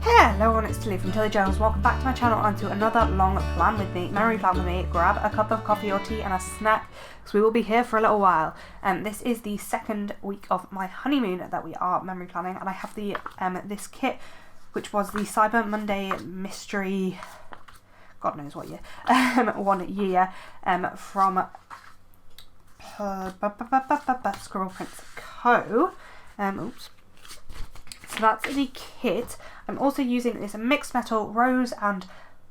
Hello everyone, it's Tilly from Tilly Jones. Welcome back to my channel and to another long plan with me, memory plan with me. Grab a cup of coffee or tea and a snack because we will be here for a little while. This is the second week of my honeymoon that we are memory planning, and I have the this kit, which was the Cyber Monday mystery, God knows what year, 1 year from Scribble Prints Co. Oops. So that's the kit. I'm also using this mixed metal rose and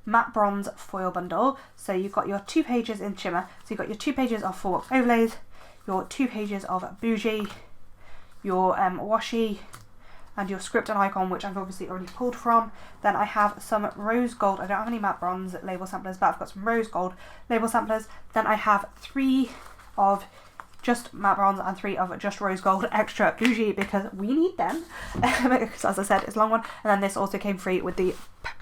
matte bronze foil bundle. So you've got your 2 pages in shimmer. So you've got your 2 pages of 4 wax overlays, your 2 pages of bougie, your washi, and your script and icon, which I've obviously already pulled from. Then I have some rose gold. I don't have any matte bronze label samplers, but I've got some rose gold label samplers. Then I have 3 of just matte bronze and 3 of just rose gold extra bougie because we need them, because as I said, it's a long one. And then this also came free with the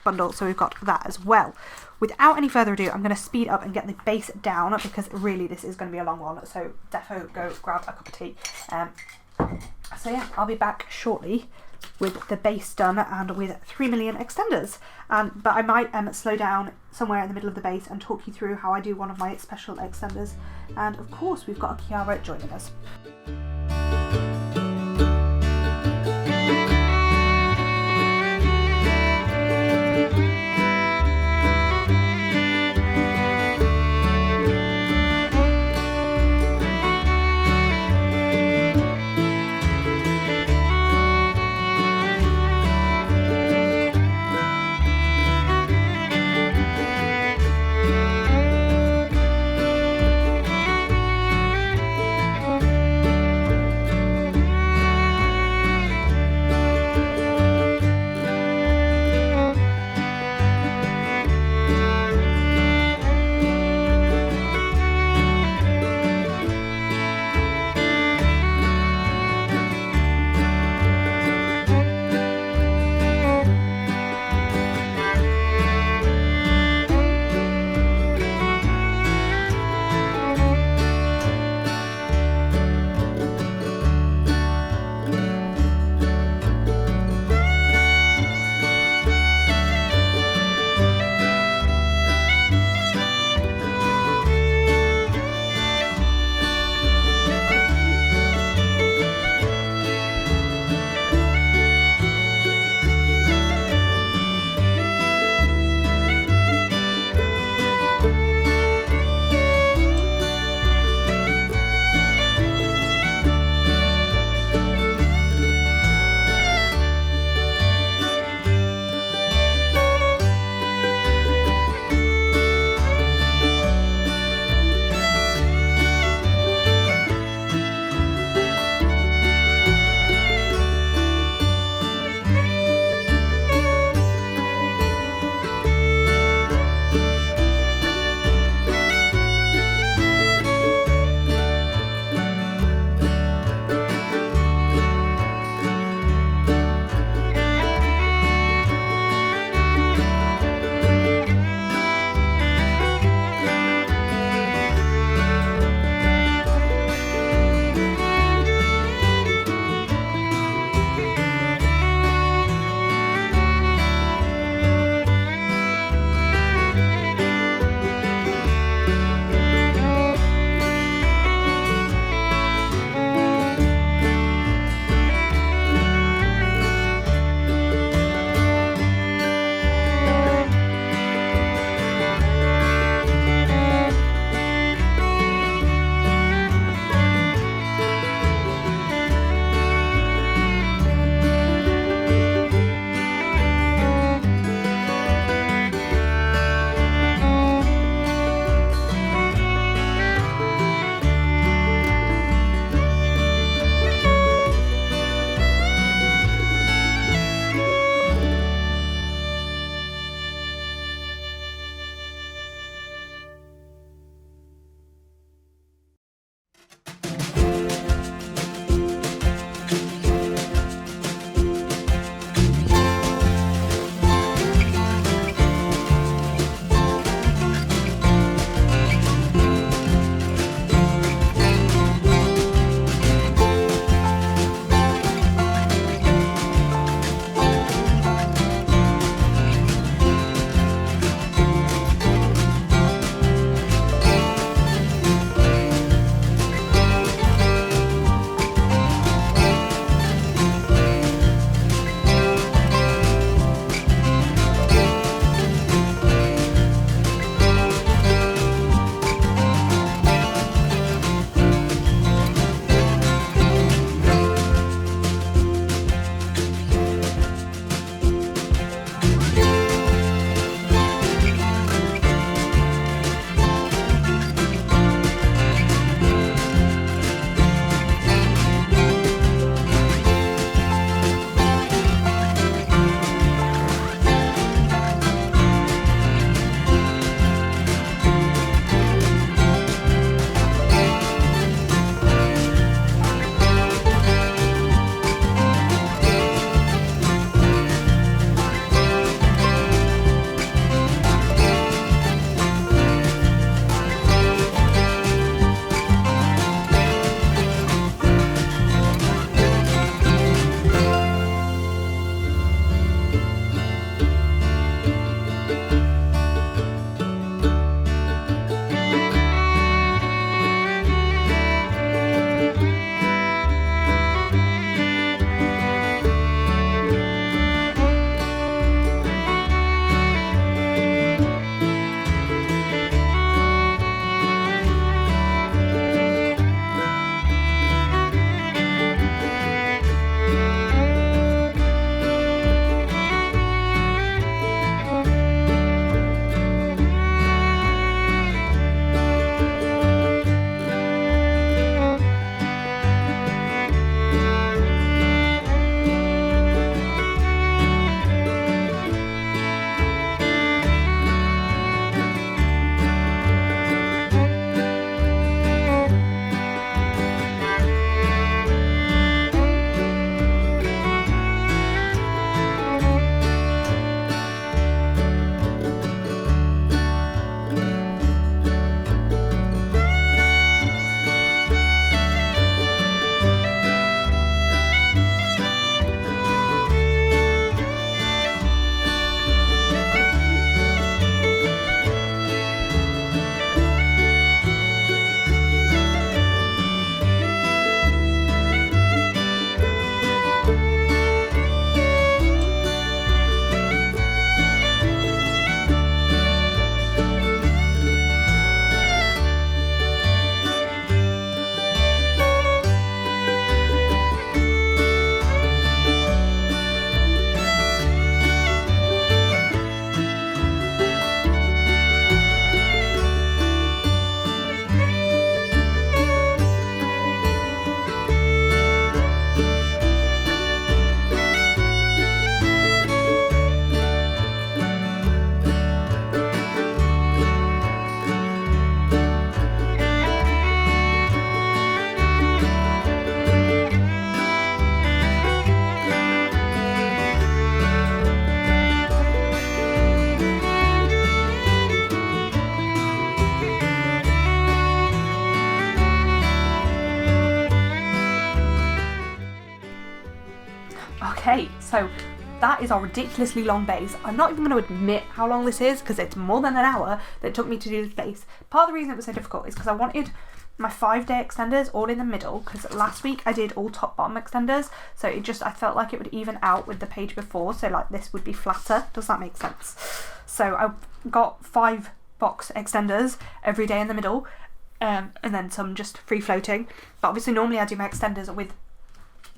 bundle, so we've got that as well. Without any further ado, I'm going to speed up and get the base down because really this is going to be a long one, so defo go grab a cup of tea. So yeah, I'll be back shortly with the base done and with 3 million extenders. But I might slow down somewhere in the middle of the base and talk you through how I do one of my special extenders. And of course we've got a Kiara joining us. So that is our ridiculously long base. I'm not even going to admit how long this is because it's more than an hour that it took me to do this base. Part of the reason it was so difficult is because I wanted my 5-day extenders all in the middle, because last week I did all top bottom extenders, so I felt like it would even out with the page before, so like this would be flatter. Does that make sense? So I got 5 box extenders every day in the middle, and then some just free floating. But obviously normally I do my extenders with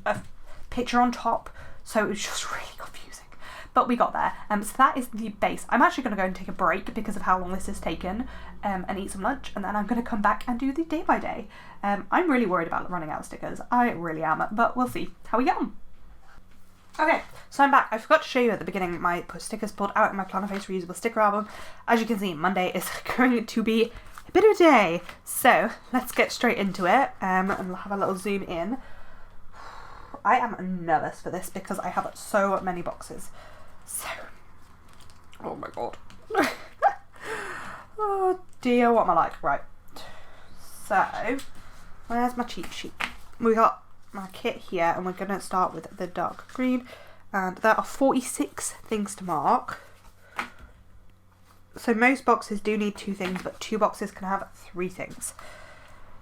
a picture on top, so it was just really confusing. But we got there. So that is the base. I'm actually going to go and take a break because of how long this has taken, and eat some lunch, and then I'm going to come back and do the day by day. I'm really worried about running out of stickers. I really am, but we'll see how we get on. Okay, so I'm back. I forgot to show you at the beginning my stickers pulled out in my Planner Face reusable sticker album. As you can see, Monday is going to be a bit of a day. So let's get straight into it, and have a little zoom in. I am nervous for this because I have so many boxes. So, oh my god. Oh dear, what am I like? Right. So, where's my cheat sheet? We got my kit here, and we're going to start with the dark green. And there are 46 things to mark. So most boxes do need 2 things, but 2 boxes can have 3 things.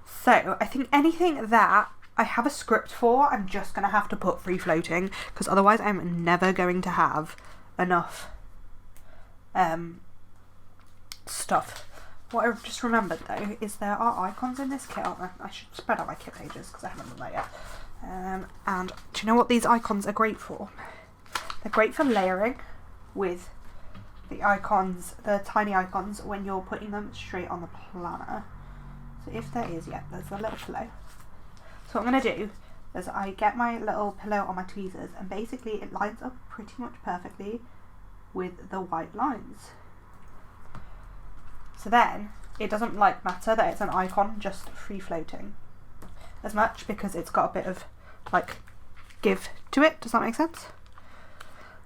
So, I think anything that I have a script for, I'm just going to have to put free floating, because otherwise I'm never going to have enough stuff. What I've just remembered though is there are icons in this kit. I should spread out my kit pages because I haven't done that yet. And do you know what these icons are great for? They're great for layering with the icons, the tiny icons, when you're putting them straight on the planner. So if there is, yeah, there's a little pillow. So what I'm going to do is I get my little pillow on my tweezers, and basically it lines up pretty much perfectly with the white lines. So then it doesn't like matter that it's an icon just free floating as much, because it's got a bit of like give to it. Does that make sense?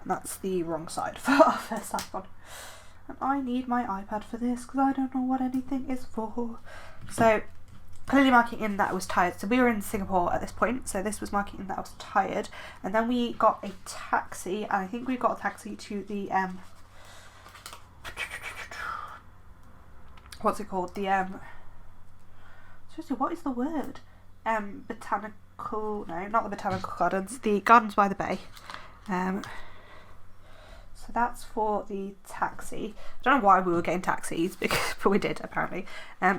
And that's the wrong side for our first icon. And I need my iPad for this because I don't know what anything is for. So clearly marking in that I was tired. So we were in Singapore at this point, so this was marking in that I was tired. And then we got a taxi, and I think we got a taxi to the what's it called? The seriously, what is the word? Botanical, no, not the botanical gardens, the gardens by the bay. So that's for the taxi. I don't know why we were getting taxis, but we did apparently.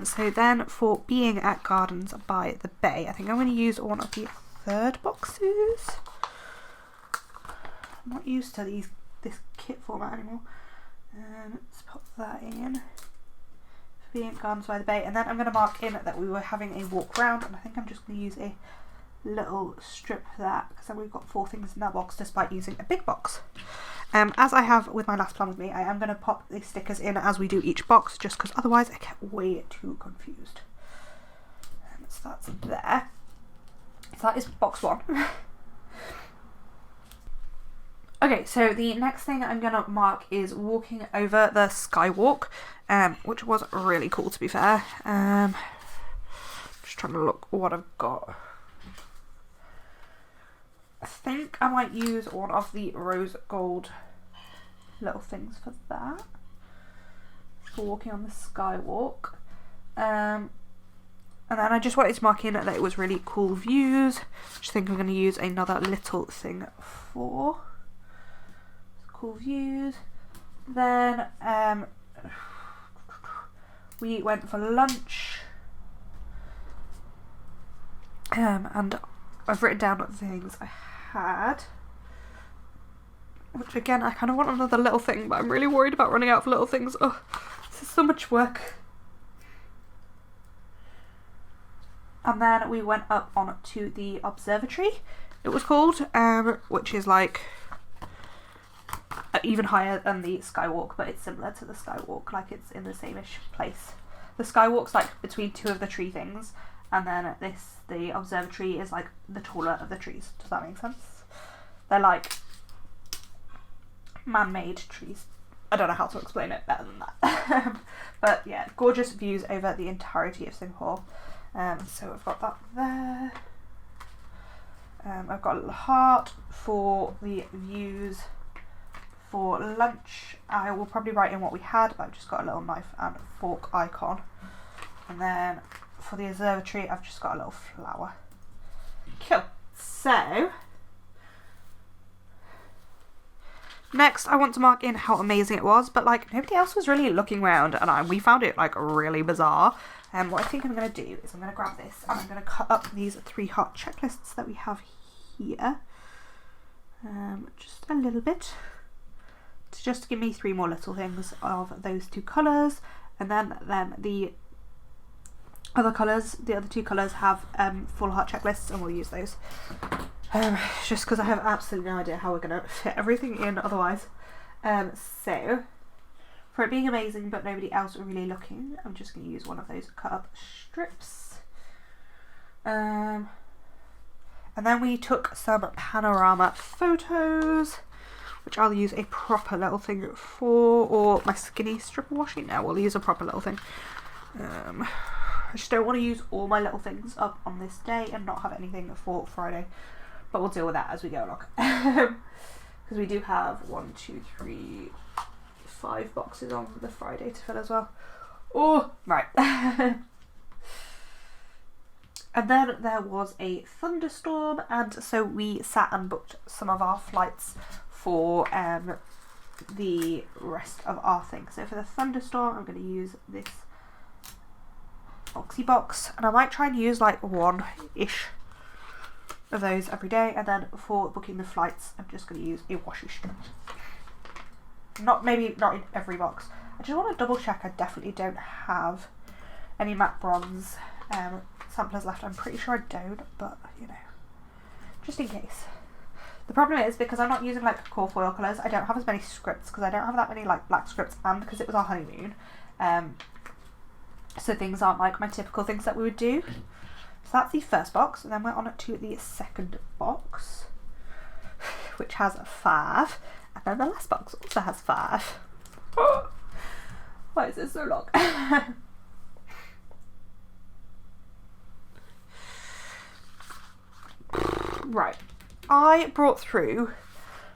So then for being at Gardens by the Bay, I think I'm going to use one of the 3rd boxes. I'm not used to this kit format anymore. Let's put that in. For being at Gardens by the Bay, and then I'm going to mark in that we were having a walk round, and I think I'm just going to use a little strip for that, because then we've got 4 things in that box despite using a big box. As I have with my last plan with me, I am going to pop these stickers in as we do each box, just because otherwise I get way too confused. So that's there. So that is box 1. Okay, so the next thing I'm going to mark is walking over the skywalk, which was really cool to be fair. Just trying to look what I've got. I think I might use one of the rose gold little things for that, for walking on the skywalk. And then I just wanted to mark in that it was really cool views, which I think I'm going to use another little thing for. Cool views. Then we went for lunch, and I've written down what things I had, which again I kind of want another little thing, but I'm really worried about running out of little things. Oh, this is so much work. And then we went up on to the observatory, it was called, which is like even higher than the skywalk, but it's similar to the skywalk, like it's in the same-ish place. The skywalk's like between 2 of the tree things, and then the observatory is like the taller of the trees. Does that make sense? They're like man-made trees. I don't know how to explain it better than that. But yeah, gorgeous views over the entirety of Singapore. So I've got that there. I've got a little heart for the views for lunch. I will probably write in what we had, but I've just got a little knife and fork icon. And then for the observatory, I've just got a little flower. Cool. So, next I want to mark in how amazing it was, but like nobody else was really looking around and we found it like really bizarre. What I think I'm going to do is I'm going to grab this and I'm going to cut up these 3 heart checklists that we have here. Just a little bit. To just give me 3 more little things of those 2 colours, and then the other colours, the other 2 colours have full heart checklists, and we'll use those. Just because I have absolutely no idea how we're going to fit everything in otherwise. So, for it being amazing but nobody else really looking, I'm just going to use one of those cut up strips. And then we took some panorama photos, which I'll use a proper little thing for, or my skinny strip of washi. Now we'll use a proper little thing. I just don't want to use all my little things up on this day and not have anything for Friday, but we'll deal with that as we go along. Because we do have 1, 2, 3, 5 boxes on the Friday to fill as well. Oh, right. And then there was a thunderstorm, and so we sat and booked some of our flights for the rest of our things. So for the thunderstorm, I'm going to use this boxy box, and I might try and use like 1-ish of those every day. And then for booking the flights, I'm just going to use a washi strip. Maybe not in every box. I just want to double check I definitely don't have any matte bronze samplers left. I'm pretty sure I don't, but you know, just in case. The problem is, because I'm not using like core foil colours, I don't have as many scripts, because I don't have that many like black scripts, and because it was our honeymoon, so things aren't like my typical things that we would do. So that's the first box, and then we're on to the second box, which has 5, and then the last box also has 5. Why is this so long? Right, I brought through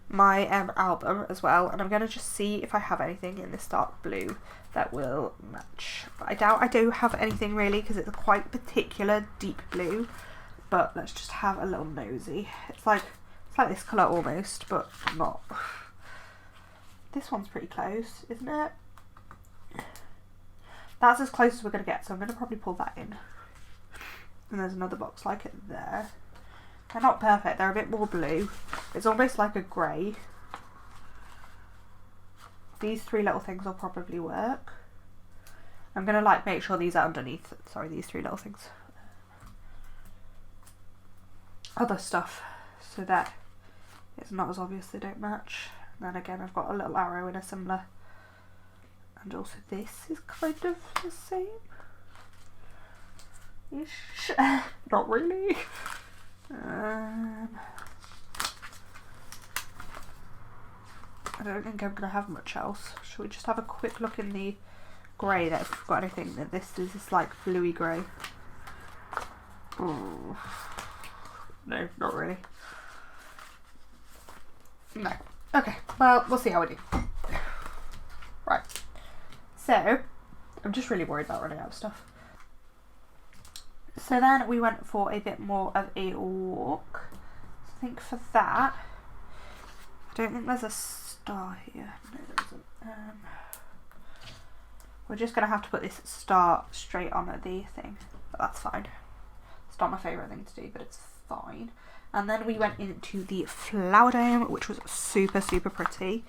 my album as well, and I'm going to just see if I have anything in this dark blue that will match. But I doubt I do have anything really, because it's a quite particular deep blue, but let's just have a little nosy. It's like this colour almost, but not. This one's pretty close, isn't it? That's as close as we're going to get, so I'm going to probably pull that in. And there's another box like it there. They're not perfect, they're a bit more blue. It's almost like a grey. These 3 little things will probably work. I'm going to like make sure these are underneath, sorry, these 3 little things. Other stuff, so that it's not as obvious they don't match. And then again, I've got a little arrow in a similar. And also this is kind of the same. Ish. Not really. I don't think I'm going to have much else. Should we just have a quick look in the grey that if we've got anything that this is this like bluey grey? Oh. No, not really. No. Okay, well, we'll see how we do. Right. So, I'm just really worried about running out of stuff. So then we went for a bit more of a walk. I think for that, I don't think there's a star here. No, there isn't. We're just going to have to put this star straight on the thing, but that's fine. It's not my favourite thing to do, but it's fine. And then we went into the flower dome, which was super, super pretty.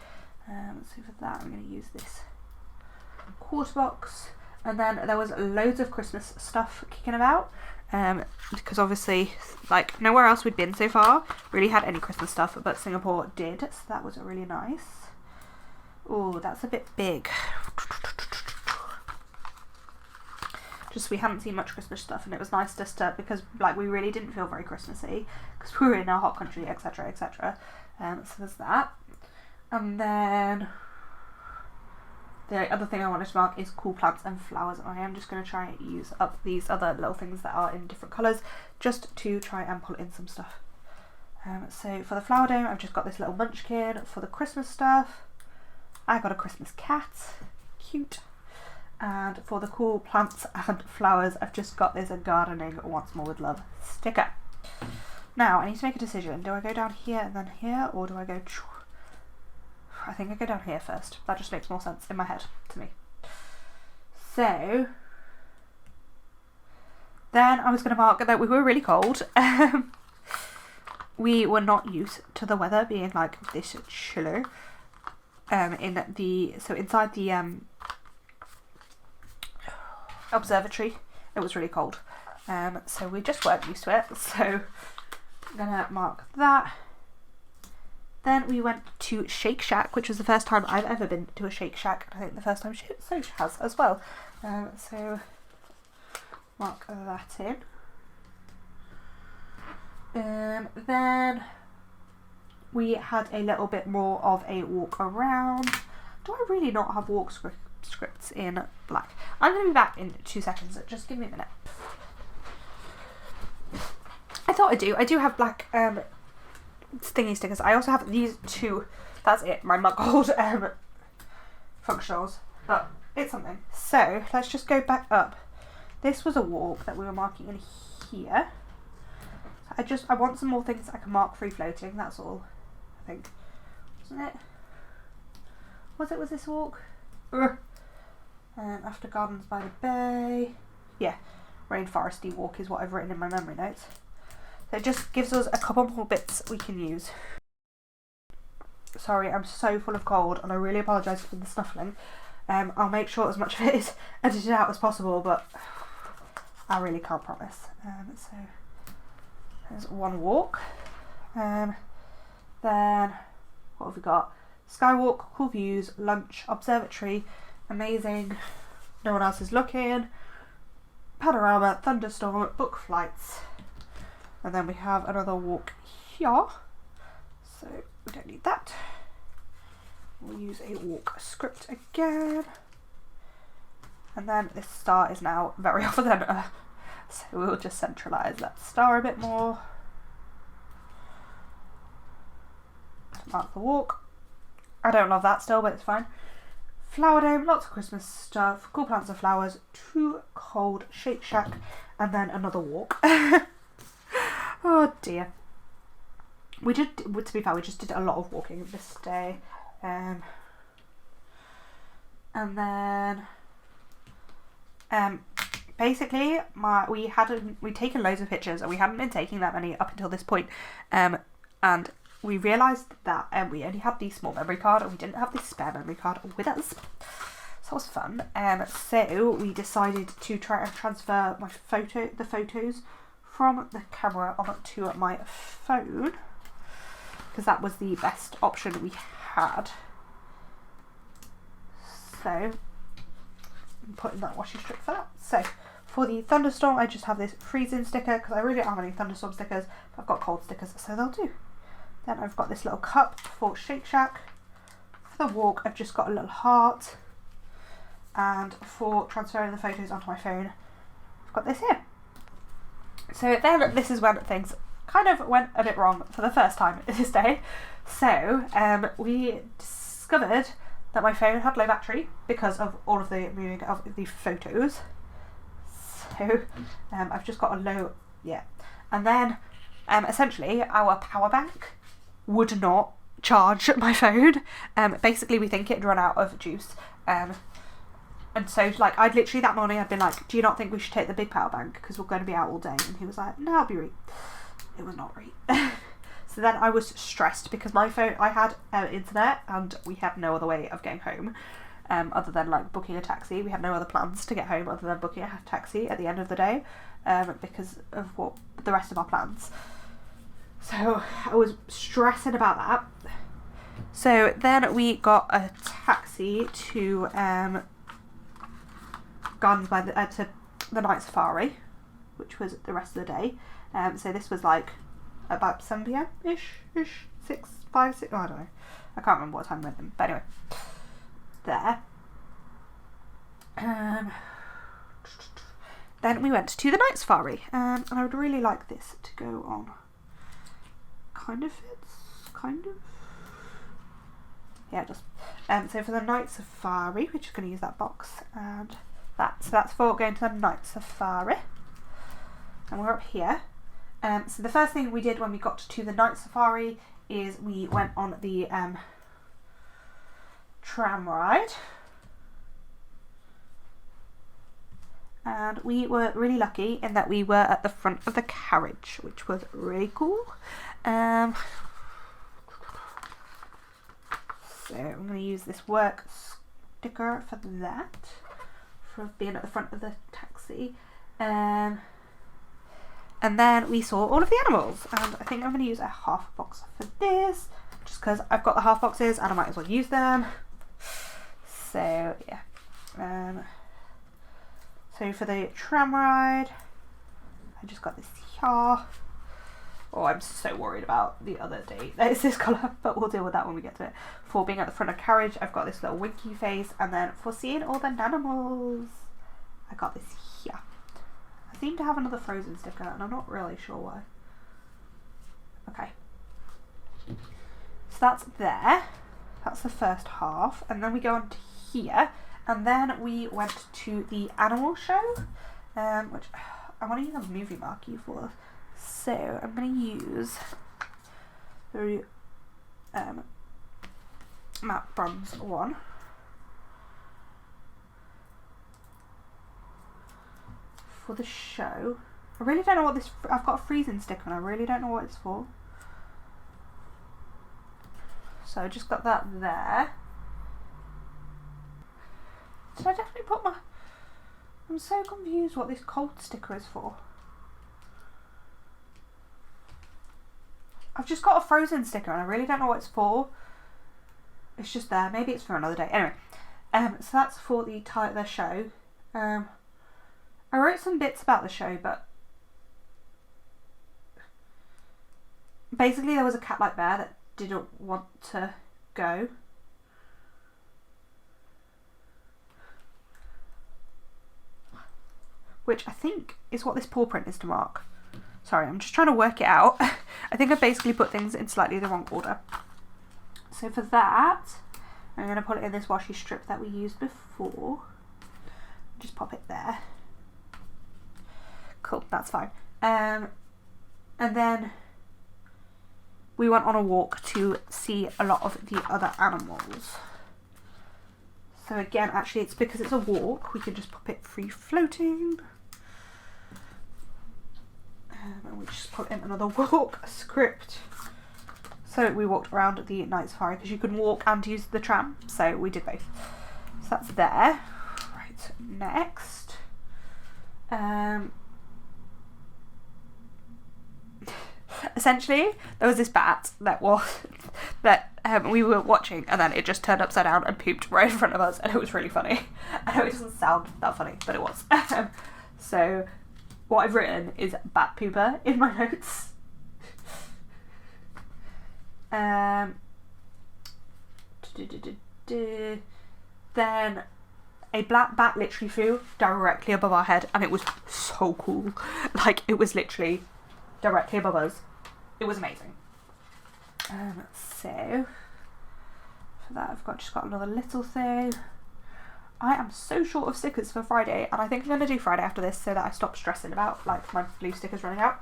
So for that, I'm going to use this quarter box. And then there was loads of Christmas stuff kicking about, because obviously, like, nowhere else we'd been so far really had any Christmas stuff, but Singapore did, so that was really nice. Oh, that's a bit big. Just we hadn't seen much Christmas stuff, and it was nice just to, because like we really didn't feel very Christmassy because we were in a hot country, etc, etc. So there's that. And then the other thing I wanted to mark is cool plants and flowers. I am just going to try and use up these other little things that are in different colours just to try and pull in some stuff. So for the flower dome, I've just got this little munchkin. For the Christmas stuff, I got a Christmas cat, cute. And for the cool plants and flowers, I've just got this gardening once more with love sticker. Now I need to make a decision. Do I go down here and then here, or do I go? I think I go down here first. That just makes more sense in my head to me. So then I was going to mark that we were really cold. We were not used to the weather being like this chilly. Inside the observatory, it was really cold. So we just weren't used to it. So I'm gonna mark that. Then we went to Shake Shack, which was the first time I've ever been to a Shake Shack, and I think the first time Soch has as well. So mark that in. Then we had a little bit more of a walk around. Do I really not have walk scripts in black? I'm going to be back in 2 seconds, so just give me a minute. I thought I do. I do have black thingy stickers. I also have these two. That's it, my mug hold functionals, but it's something. So let's just go back up. This was a walk that we were marking in here. I want some more things I can mark free floating, that's all, I think. Wasn't it? Was this walk? After Gardens by the Bay. Yeah, Rainforesty walk is what I've written in my memory notes. So it just gives us a couple more bits we can use. Sorry, I'm so full of cold and I really apologise for the snuffling. I'll make sure as much of it is edited out as possible, but I really can't promise. So there's one walk. Then what have we got? Skywalk, cool views, lunch, observatory, amazing, no one else is looking, panorama, thunderstorm, book flights. And then we have another walk here. So we don't need that. We'll use a walk script again. And then this star is now very off the centre. So we'll just centralise that star a bit more. Mark the walk. I don't love that still, but it's fine. Flower dome, lots of Christmas stuff, cool plants and flowers, too cold, Shake Shack, and then another walk. Oh dear. To be fair, we just did a lot of walking this day. And then basically we'd taken loads of pictures and we hadn't been taking that many up until this point. And we realised that we only had the small memory card and we didn't have the spare memory card with us. So that was fun. So we decided to try and transfer the photos from the camera onto my phone, because that was the best option we had. So I'm putting that washi strip for that. So for the thunderstorm, I just have this freezing sticker because I really don't have any thunderstorm stickers, but I've got cold stickers, so they'll do. Then I've got this little cup for Shake Shack. For the walk, I've just got a little heart. And for transferring the photos onto my phone, I've got this here. So then this is when things kind of went a bit wrong for the first time this day. So we discovered that my phone had low battery because of all of the moving of the photos. So I've just got a low, yeah. And then essentially our power bank would not charge my phone. Basically we think it had run out of juice. And so, like, I'd literally that morning, I'd been like, do you not think we should take the big power bank? Because we're going to be out all day. And he was like, no, I'll be right. It was not right. So then I was stressed because my phone, I had internet and we had no other way of getting home other than, like, booking a taxi. We had no other plans to get home other than booking a taxi at the end of the day because of what the rest of our plans. So I was stressing about that. So then we got a taxi to Gardens by to the night safari, which was the rest of the day. So this was like about 7 PM ish, 5, 6. Oh, I don't know. I can't remember what time we went in. But anyway, there. Then we went to the night safari, and I would really like this to go on kind of fits, kind of. Yeah, it does. So for the Night Safari, we're just going to use that box and that. So that's for going to the Night Safari. And we're up here. So the first thing we did when we got to the Night Safari is we went on the tram ride. And we were really lucky in that we were at the front of the carriage, which was really cool. So I'm going to use this work sticker for that, for being at the front of the taxi. And then we saw all of the animals, and I think I'm going to use a half box for this, just because I've got the half boxes and I might as well use them. So yeah. So for the tram ride, I just got this here. Oh, I'm so worried about the other date. It's this colour, but we'll deal with that when we get to it. For being at the front of the carriage, I've got this little winky face, and then for seeing all the animals, I got this here. I seem to have another Frozen sticker, and I'm not really sure why. Okay. So that's there. That's the first half, and then we go on to here. And then we went to the animal show, which I want to use a movie marquee for. So I'm going to use the matte bronze one. For the show. I really don't know what this... I've got a freezing sticker and I really don't know what it's for. So I just got that there. Did I definitely put my... I'm so confused what this cold sticker is for. I've just got a Frozen sticker and I really don't know what it's for. It's just there. Maybe it's for another day. Anyway, so that's for the show. I wrote some bits about the show, but basically there was a cat like bear that didn't want to go. Which I think is what this paw print is to mark. Sorry, I'm just trying to work it out. I think I basically put things in slightly the wrong order. So for that, I'm going to put it in this washi strip that we used before. Just pop it there. Cool, that's fine. And then we went on a walk to see a lot of the other animals. So again, actually it's because it's a walk, we can just pop it free floating. And we just put in another walk script. So we walked around the Night Safari because you can walk and use the tram, so we did both. So that's there. Right, next. Essentially, there was this bat that we were watching, and then it just turned upside down and pooped right in front of us, and it was really funny. I know it doesn't sound that funny, but it was. So what I've written is bat pooper in my notes. Then a black bat literally flew directly above our head, and it was so cool. Like, it was literally directly above us. It was amazing. So for that I've just got another little thing. I am so short of stickers for Friday, and I think I'm going to do Friday after this so that I stop stressing about like my blue stickers running out.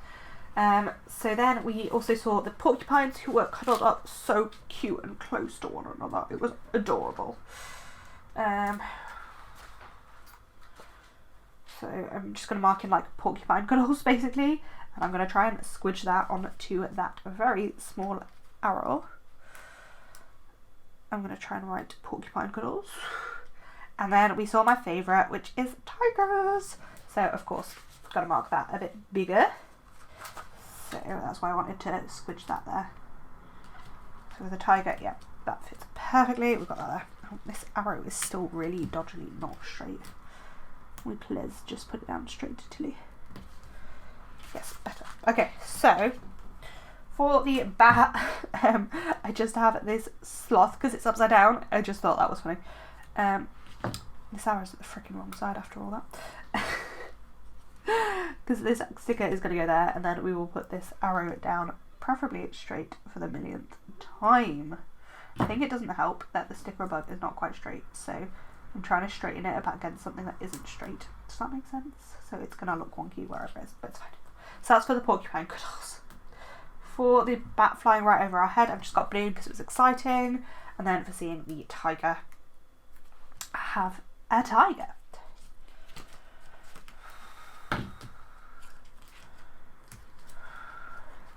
So then we also saw the porcupines, who were cuddled up so cute and close to one another. It was adorable. So I'm just going to mark in like porcupine cuddles basically, and I'm going to try and squidge that onto that very small arrow. I'm going to try and write porcupine cuddles. And then we saw my favourite, which is tigers. So of course, got to mark that a bit bigger. So that's why I wanted to squidge that there. So with a tiger, yeah, that fits perfectly. We've got that there. Oh, this arrow is still really dodgily not straight. We please just put it down straight to Tilly. Yes, better. Okay, so for the bat, I just have this sloth because it's upside down. I just thought that was funny. This arrow's at the freaking wrong side after all that. Because this sticker is going to go there, and then we will put this arrow down preferably straight for the millionth time. I think it doesn't help that the sticker above is not quite straight, so I'm trying to straighten it up against something that isn't straight. Does that make sense? So it's going to look wonky wherever it is, but it's fine. So that's for the porcupine cuddles. For the bat flying right over our head, I've just got blue because it was exciting. And then for seeing the tiger, I have a tiger.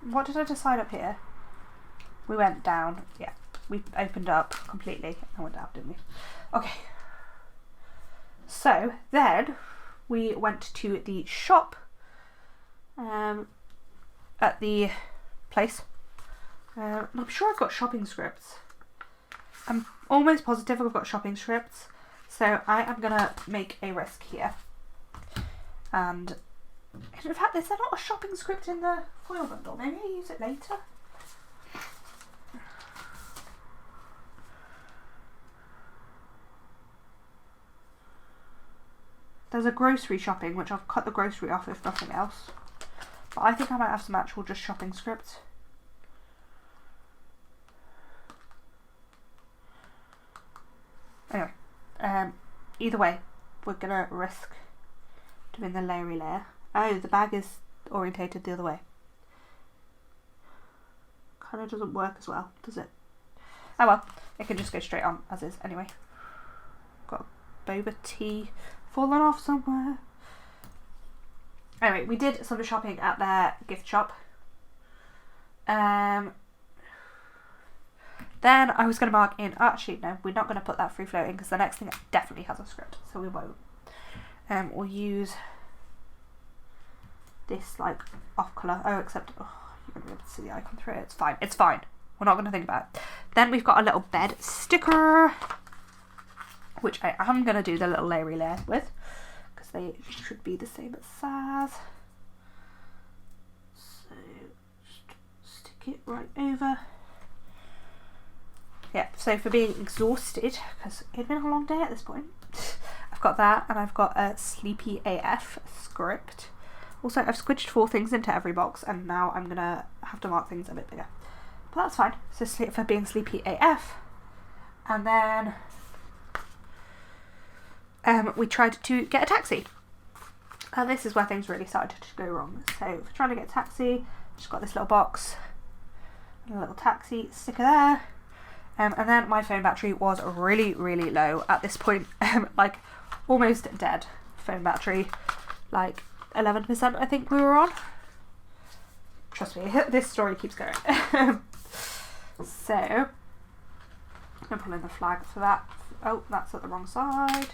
What did I decide up here? We went down. Yeah, we opened up completely and went down, didn't we? Okay. So then we went to the shop at the place. I'm sure I've got shopping scripts. I'm almost positive I've got shopping scripts. So I am going to make a risk here. And in fact, is there not a shopping script in the foil bundle? Maybe I use it later. There's a grocery shopping, which I've cut the grocery off if nothing else. But I think I might have some actual just shopping scripts. Anyway, either way, we're going to risk doing the layery layer. Oh, the bag is orientated the other way. Kind of doesn't work as well, does it? Oh well, it can just go straight on as is anyway. Got a boba tea fallen off somewhere. Anyway, we did some shopping at their gift shop. Then I was going to mark in, actually no, we're not going to put that free floating because the next thing definitely has a script, so we won't. We'll use this like off colour. Oh, except you're going to be able to see the icon through it. It's fine. It's fine. We're not going to think about it. Then we've got a little bed sticker, which I am going to do the little layery layer with because they should be the same size. So just stick it right over. Yeah, so for being exhausted, because it had been a long day at this point, I've got that, and I've got a Sleepy AF script. Also, I've squidged 4 things into every box, and now I'm going to have to mark things a bit bigger. But that's fine. So for being Sleepy AF. And then we tried to get a taxi. And this is where things really started to go wrong. So for trying to get a taxi, just got this little box, and a little taxi sticker there. And then my phone battery was really, really low at this point, like almost dead phone battery, like 11% I think we were on. Trust me, this story keeps going. So, I'm pulling the flag for that. Oh, that's at the wrong side.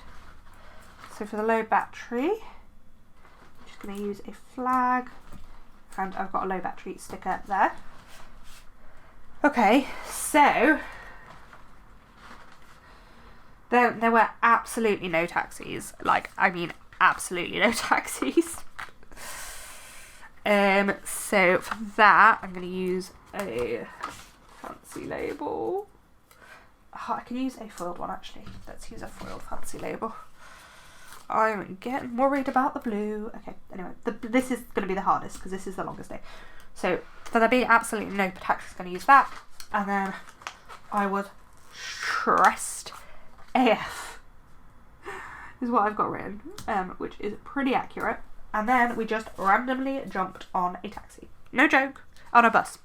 So for the low battery, I'm just going to use a flag, and I've got a low battery sticker there. Okay, so there were absolutely no taxis. Like, I mean, absolutely no taxis. So for that, I'm going to use a fancy label. Oh, I can use a foiled one actually. Let's use a foiled fancy label. I'm getting worried about the blue. Okay, anyway, this is going to be the hardest because this is the longest day. So for there being absolutely no taxis, going to use that. And then I was stressed AF is what I've got written, which is pretty accurate. And then we just randomly jumped on a taxi. No joke. On a bus.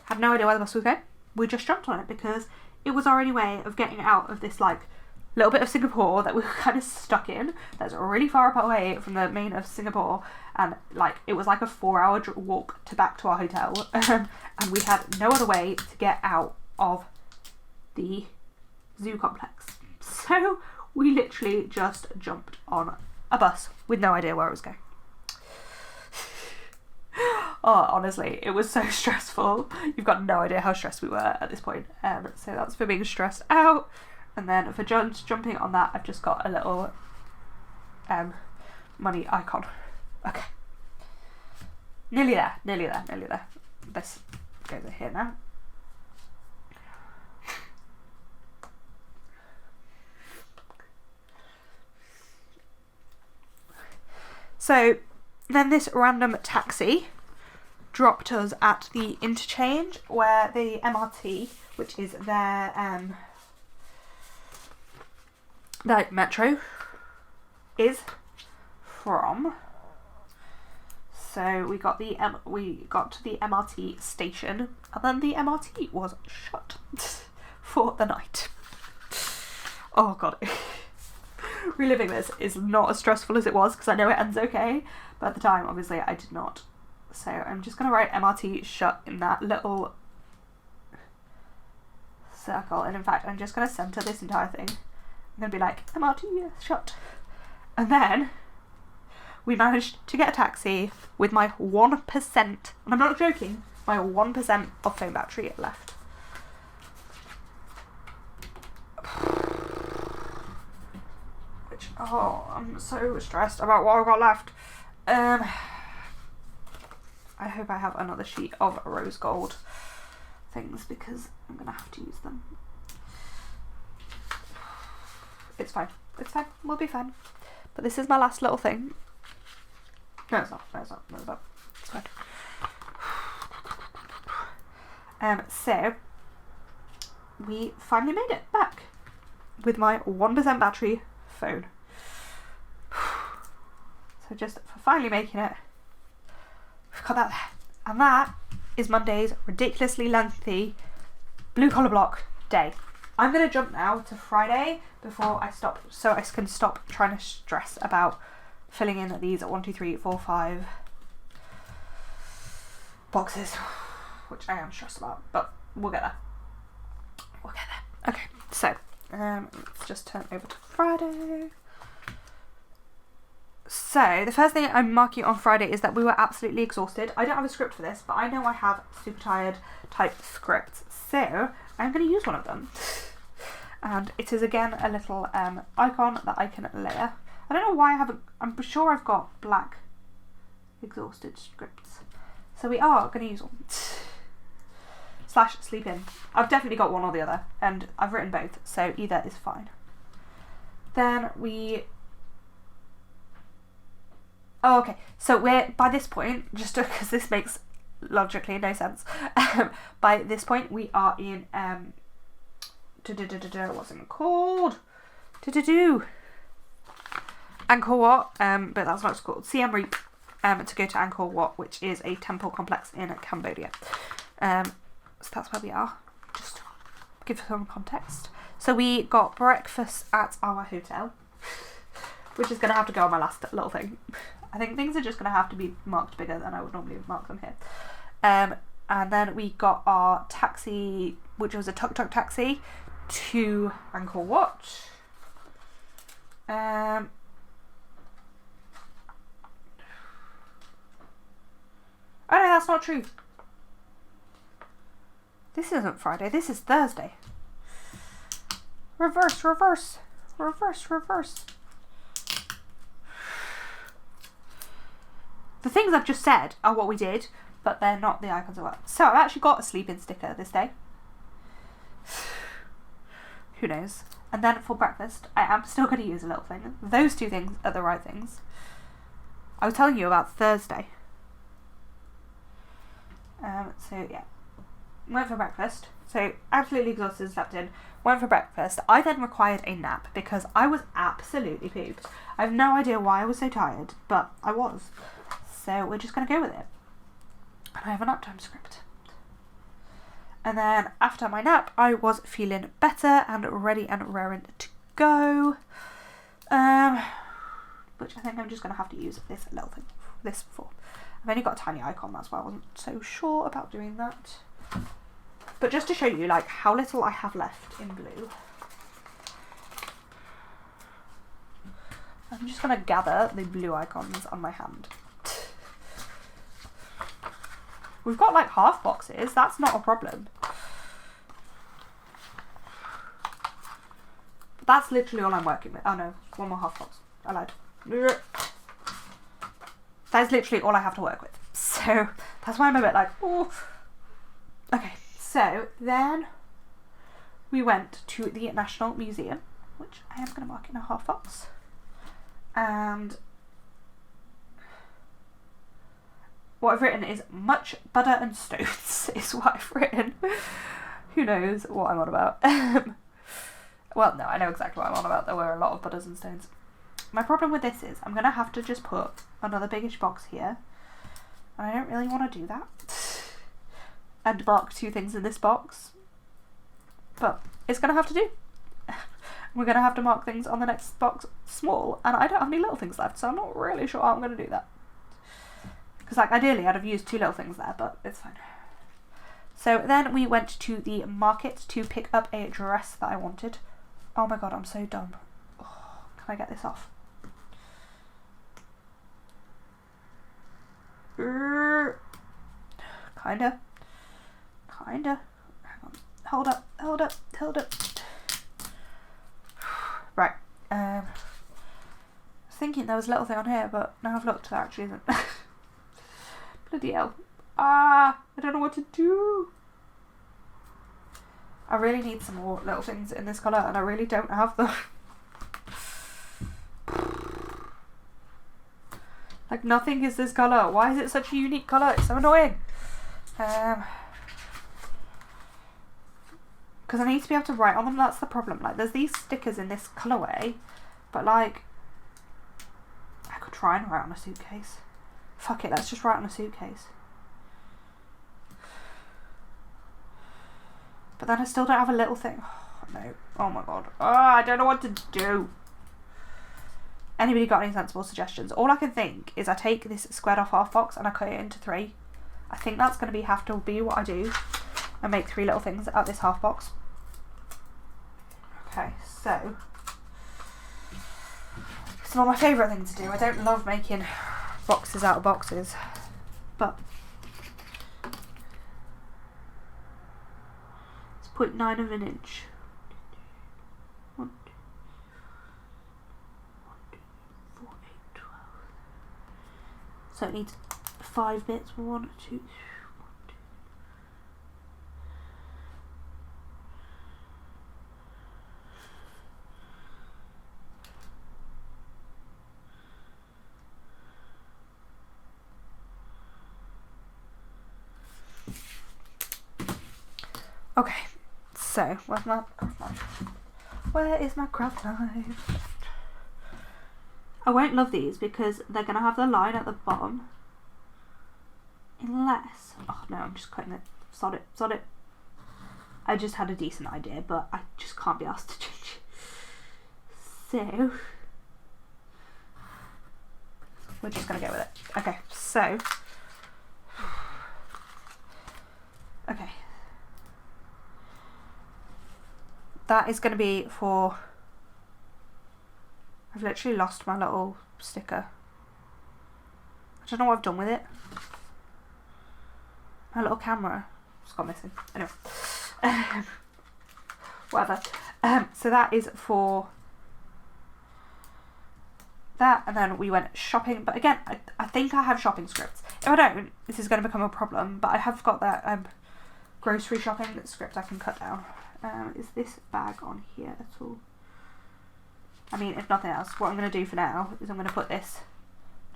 Had no idea where the bus was going. We just jumped on it because it was our only way of getting out of this like little bit of Singapore that we were kind of stuck in. That's really far away from the main of Singapore, and like it was like a 4-hour walk back to our hotel, and we had no other way to get out of the zoo complex. So we literally just jumped on a bus with no idea where it was going. Oh, honestly, it was so stressful. You've got no idea how stressed we were at this point. So that's for being stressed out. And then for jumping on that, I've just got a little money icon. Okay. Nearly there, nearly there, nearly there. This goes in here now. So then this random taxi dropped us at the interchange where the MRT, which is their metro, is from. So we got to the MRT station, and then the MRT was shut for the night. Oh god, reliving this is not as stressful as it was because I know it ends okay, but at the time obviously I did not. So I'm just going to write MRT shut in that little circle, and in fact I'm just going to centre this entire thing. I'm going to be like, MRT shut. And then we managed to get a taxi with my 1%, and I'm not joking, my 1% of phone battery left. Which, oh, I'm so stressed about what I've got left. I hope I have another sheet of rose gold things because I'm going to have to use them. It's fine. It's fine. We'll be fine. But this is my last little thing. No, it's not. No, it's not. No, it's not. It's fine. So, we finally made it back with my 1% battery phone. So just for finally making it, we've got that there. And that is Monday's ridiculously lengthy blue collar block day. I'm going to jump now to Friday before I stop, so I can stop trying to stress about filling in these 1, 2, 3, 4, 5 boxes, which I am stressed about, but we'll get there. We'll get there. Okay, so let's just turn over to Friday. So the first thing I'm marking on Friday is that we were absolutely exhausted. I don't have a script for this, but I know I have super tired type scripts, so I'm going to use one of them. And it is again a little icon that I can layer. I don't know why I haven't, I'm sure I've got black exhausted scripts. So we are going to use one. / sleep in. I've definitely got one or the other, and I've written both, so either is fine. Then we... Oh, okay. So we're, by this point, just because this makes logically no sense, by this point we are in, what's it called? Angkor Wat, but that's not what it's called. Siem Reap, to go to Angkor Wat, which is a temple complex in Cambodia. So that's where we are. Just give some context. So we got breakfast at our hotel, which is going to have to go on my last little thing. I think things are just going to have to be marked bigger than I would normally mark them here. And then we got our taxi, which was a tuk-tuk taxi, to Angkor Wat. Oh no, that's not true. This isn't Friday, this is Thursday. Reverse, reverse, reverse, reverse. The things I've just said are what we did, but they're not the icons of work. So I've actually got a sleep-in sticker this day. Who knows? And then for breakfast, I am still going to use a little thing. Those two things are the right things. I was telling you about Thursday. So yeah, went for breakfast. So absolutely exhausted, slept in, went for breakfast. I then required a nap because I was absolutely pooped. I have no idea why I was so tired, but I was. So we're just going to go with it. And I have a nap time script. And then after my nap, I was feeling better and ready and raring to go. Which I think I'm just going to have to use this little thing, this for. I've only got a tiny icon, that's why I wasn't so sure about doing that. But just to show you like how little I have left in blue, I'm just going to gather the blue icons on my hand. We've got like half boxes, that's not a problem. But that's literally all I'm working with. Oh no, one more half box. I lied. That is literally all I have to work with. So that's why I'm a bit like, oh. Okay, so then we went to the National Museum, which I am going to mark in a half box. And what I've written is much butter and stones is what I've written. Who knows what I'm on about. Well, no, I know exactly what I'm on about. There were a lot of butters and stones. My problem with this is I'm going to have to just put another biggish box here. And I don't really want to do that. And mark 2 things in this box. But it's going to have to do. We're going to have to mark things on the next box small. And I don't have any little things left, so I'm not really sure how I'm going to do that. Because like ideally I'd have used 2 little things there, but it's fine. So then we went to the market to pick up a dress that I wanted. Oh my god, I'm so dumb. Oh, can I get this off? Kinda. Hang on. Hold up. Right. I was thinking there was a little thing on here, but now I've looked, there actually isn't. Bloody hell. I don't know what to do. I really need some more little things in this colour, and I really don't have them. Like, nothing is this colour. Why is it such a unique colour? It's so annoying. Because I need to be able to write on them. That's the problem. Like, there's these stickers in this colourway, but like, I could try and write on a suitcase. Fuck it, let's just write on a suitcase. But then I still don't have a little thing. Oh, no. Oh my god. Oh, I don't know what to do. Anybody got any sensible suggestions? All I can think is I take this squared off half box and I cut it into 3. I think that's going to have to be what I do. And make 3 little things out of this half box. Okay, so it's not my favourite thing to do. I don't love making boxes out of boxes. But it's 0.9 of an inch. 1, 2, 4, 8, 12. So it needs 5 bits. 1, 2, 3. Okay, so where's my craft knife? Where is my craft knife? I won't love these because they're going to have the line at the bottom. Unless... oh no, I'm just cutting it. Sod it. I just had a decent idea, but I just can't be asked to change it. So... we're just going to go with it. Okay, so... okay. That is going to be for... I've literally lost my little sticker. I don't know what I've done with it. My little camera. It's gone missing. Anyway. Whatever. So that is for that, and then we went shopping. But again, I think I have shopping scripts. If I don't, this is going to become a problem. But I have got that grocery shopping script I can cut down. Is this bag on here at all? I mean, if nothing else, what I'm going to do for now is I'm going to put this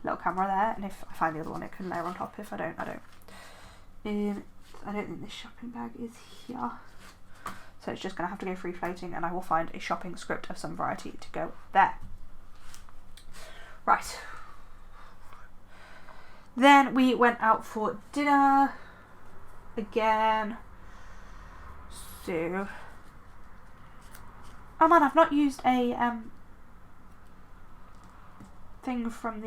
little camera there, and if I find the other one, it can layer on top. If I don't, I don't. I don't think this shopping bag is here. So it's just going to have to go free floating, and I will find a shopping script of some variety to go there. Right. Then we went out for dinner again. So, oh man, I've not used a thing from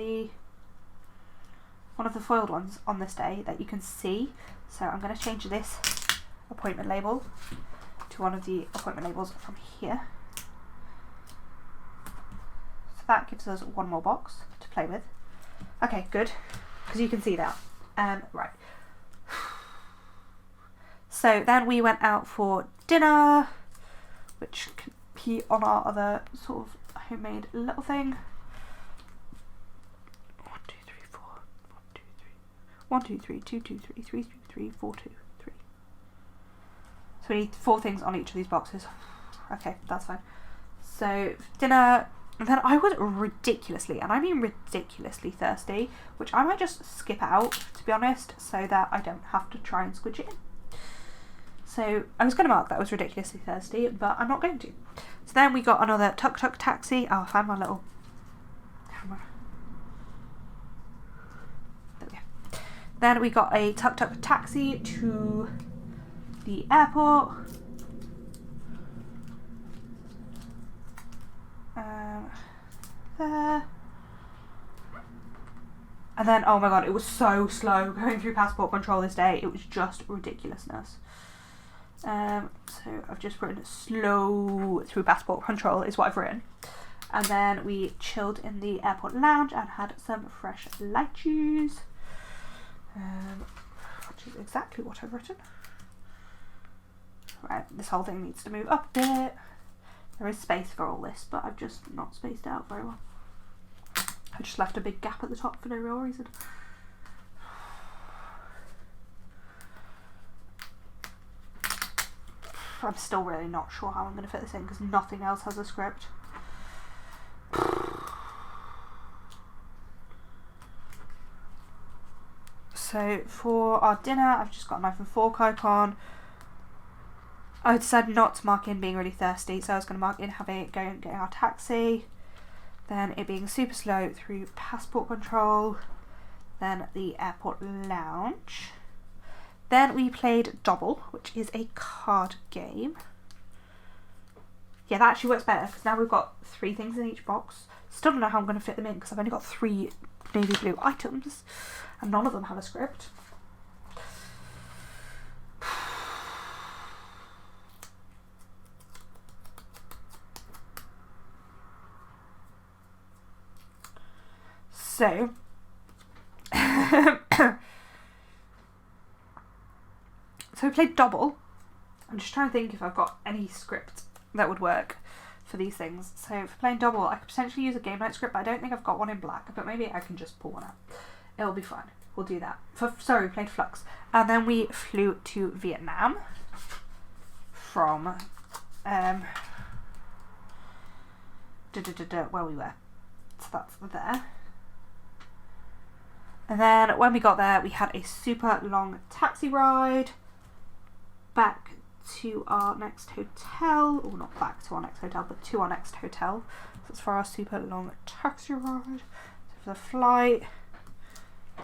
one of the foiled ones on this day that you can see. So I'm going to change this appointment label to one of the appointment labels from here. So that gives us one more box to play with. Okay, good, because you can see that. Right. So then we went out for dinner, which can be on our other sort of homemade little thing. 1, 2, 3, 4. 1, 2, 3. 1, 2, 3, 2, 2, 3, 3, 3, 3, 4, 2, 3. So we need 4 things on each of these boxes. Okay, that's fine. So dinner, And then I was ridiculously, and I mean ridiculously thirsty, which I might just skip out, to be honest, so that I don't have to try and squidge it in. So I was going to mark that I was ridiculously thirsty, but I'm not going to. So then we got another tuk-tuk taxi. Oh, I found my little camera. There we go. Then we got a tuk-tuk taxi to the airport. There. And then, oh my god, it was so slow going through passport control this day. It was just ridiculousness. So I've just written slow through passport control is what I've written. And then we chilled in the airport lounge and had some fresh lychees. Which is exactly what I've written. Right, this whole thing needs to move up a bit. There is space for all this, but I've just not spaced it out very well. I just left a big gap at the top for no real reason. I'm still really not sure how I'm going to fit this in because nothing else has a script. So for our dinner, I've just got a knife and fork icon. I decided not to mark in being really thirsty, so I was going to mark in getting our taxi, then it being super slow through passport control, then the airport lounge. Then we played Double, which is a card game. Yeah, that actually works better because now we've got 3 things in each box. Still don't know how I'm going to fit them in because I've only got 3 navy blue items and none of them have a script. So, so we played Double. I'm just trying to think if I've got any script that would work for these things. So for playing Double, I could potentially use a game night script, but I don't think I've got one in black, but maybe I can just pull one out. It'll be fine. We'll do that. Sorry, we played Flux. And then we flew to Vietnam from where we were. So that's there. And then when we got there, we had a super long taxi ride back to our next hotel. Or not back to our next hotel, but to our next hotel. So that's for our super long taxi ride. So for the flight,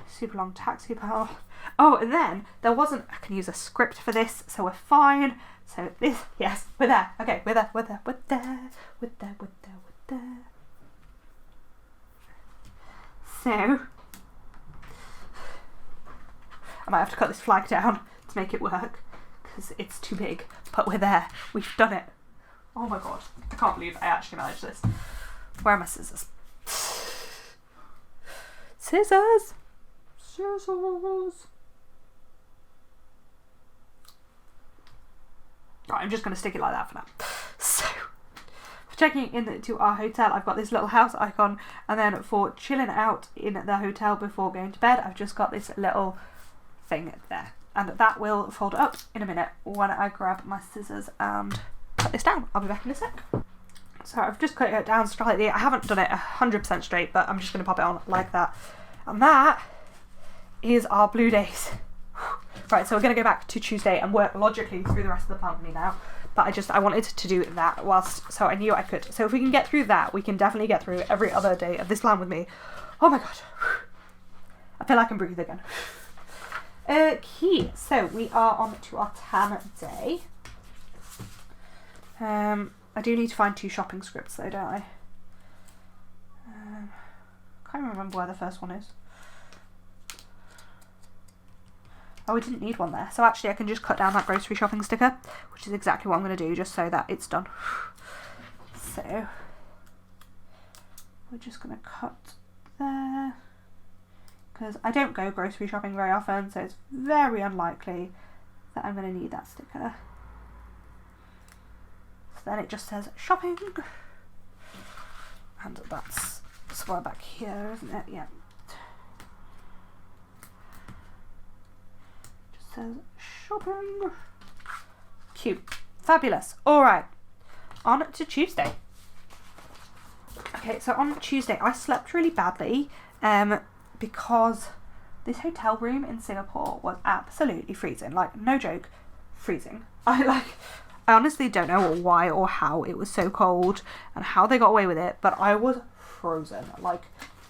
super long taxi ride. Oh, and then there wasn't, I can use a script for this, so we're fine. So this, yes, we're there. Okay, we're there. So, I might have to cut this flag down to make it work because it's too big, but we're there. We've done it. Oh my god, I can't believe I actually managed this. Where are my scissors? Scissors! Scissors! Right, I'm just going to stick it like that for now. So, for checking into our hotel, I've got this little house icon, and then for chilling out in the hotel before going to bed, I've just got this little thing there, and that will fold up in a minute when I grab my scissors and cut this down. I'll be back in a sec. So I've just cut it down slightly. I haven't done it 100% straight, but I'm just going to pop it on like that. And that is our blue days. Right, so we're going to go back to Tuesday and work logically through the rest of the plan with me now. But I wanted to do that whilst, so I knew I could. So if we can get through that, we can definitely get through every other day of this plan with me. Oh my god. I feel like I can breathe again. Okay, so we are on to our tan day. I do need to find 2 shopping scripts though, don't I? Can't remember where the first one is. Oh, we didn't need one there. So actually I can just cut down that grocery shopping sticker, which is exactly what I'm going to do, just so that it's done. So, we're just going to cut there. Because I don't go grocery shopping very often, so it's very unlikely that I'm going to need that sticker. So then it just says shopping. And that's somewhere back here, isn't it? Yeah. Just says shopping. Cute. Fabulous. Alright. On to Tuesday. Okay, Okay, so on Tuesday I slept really badly because this hotel room in Singapore was absolutely freezing. Like, no joke, freezing. I honestly don't know why or how it was so cold and how they got away with it, but I was frozen. Like,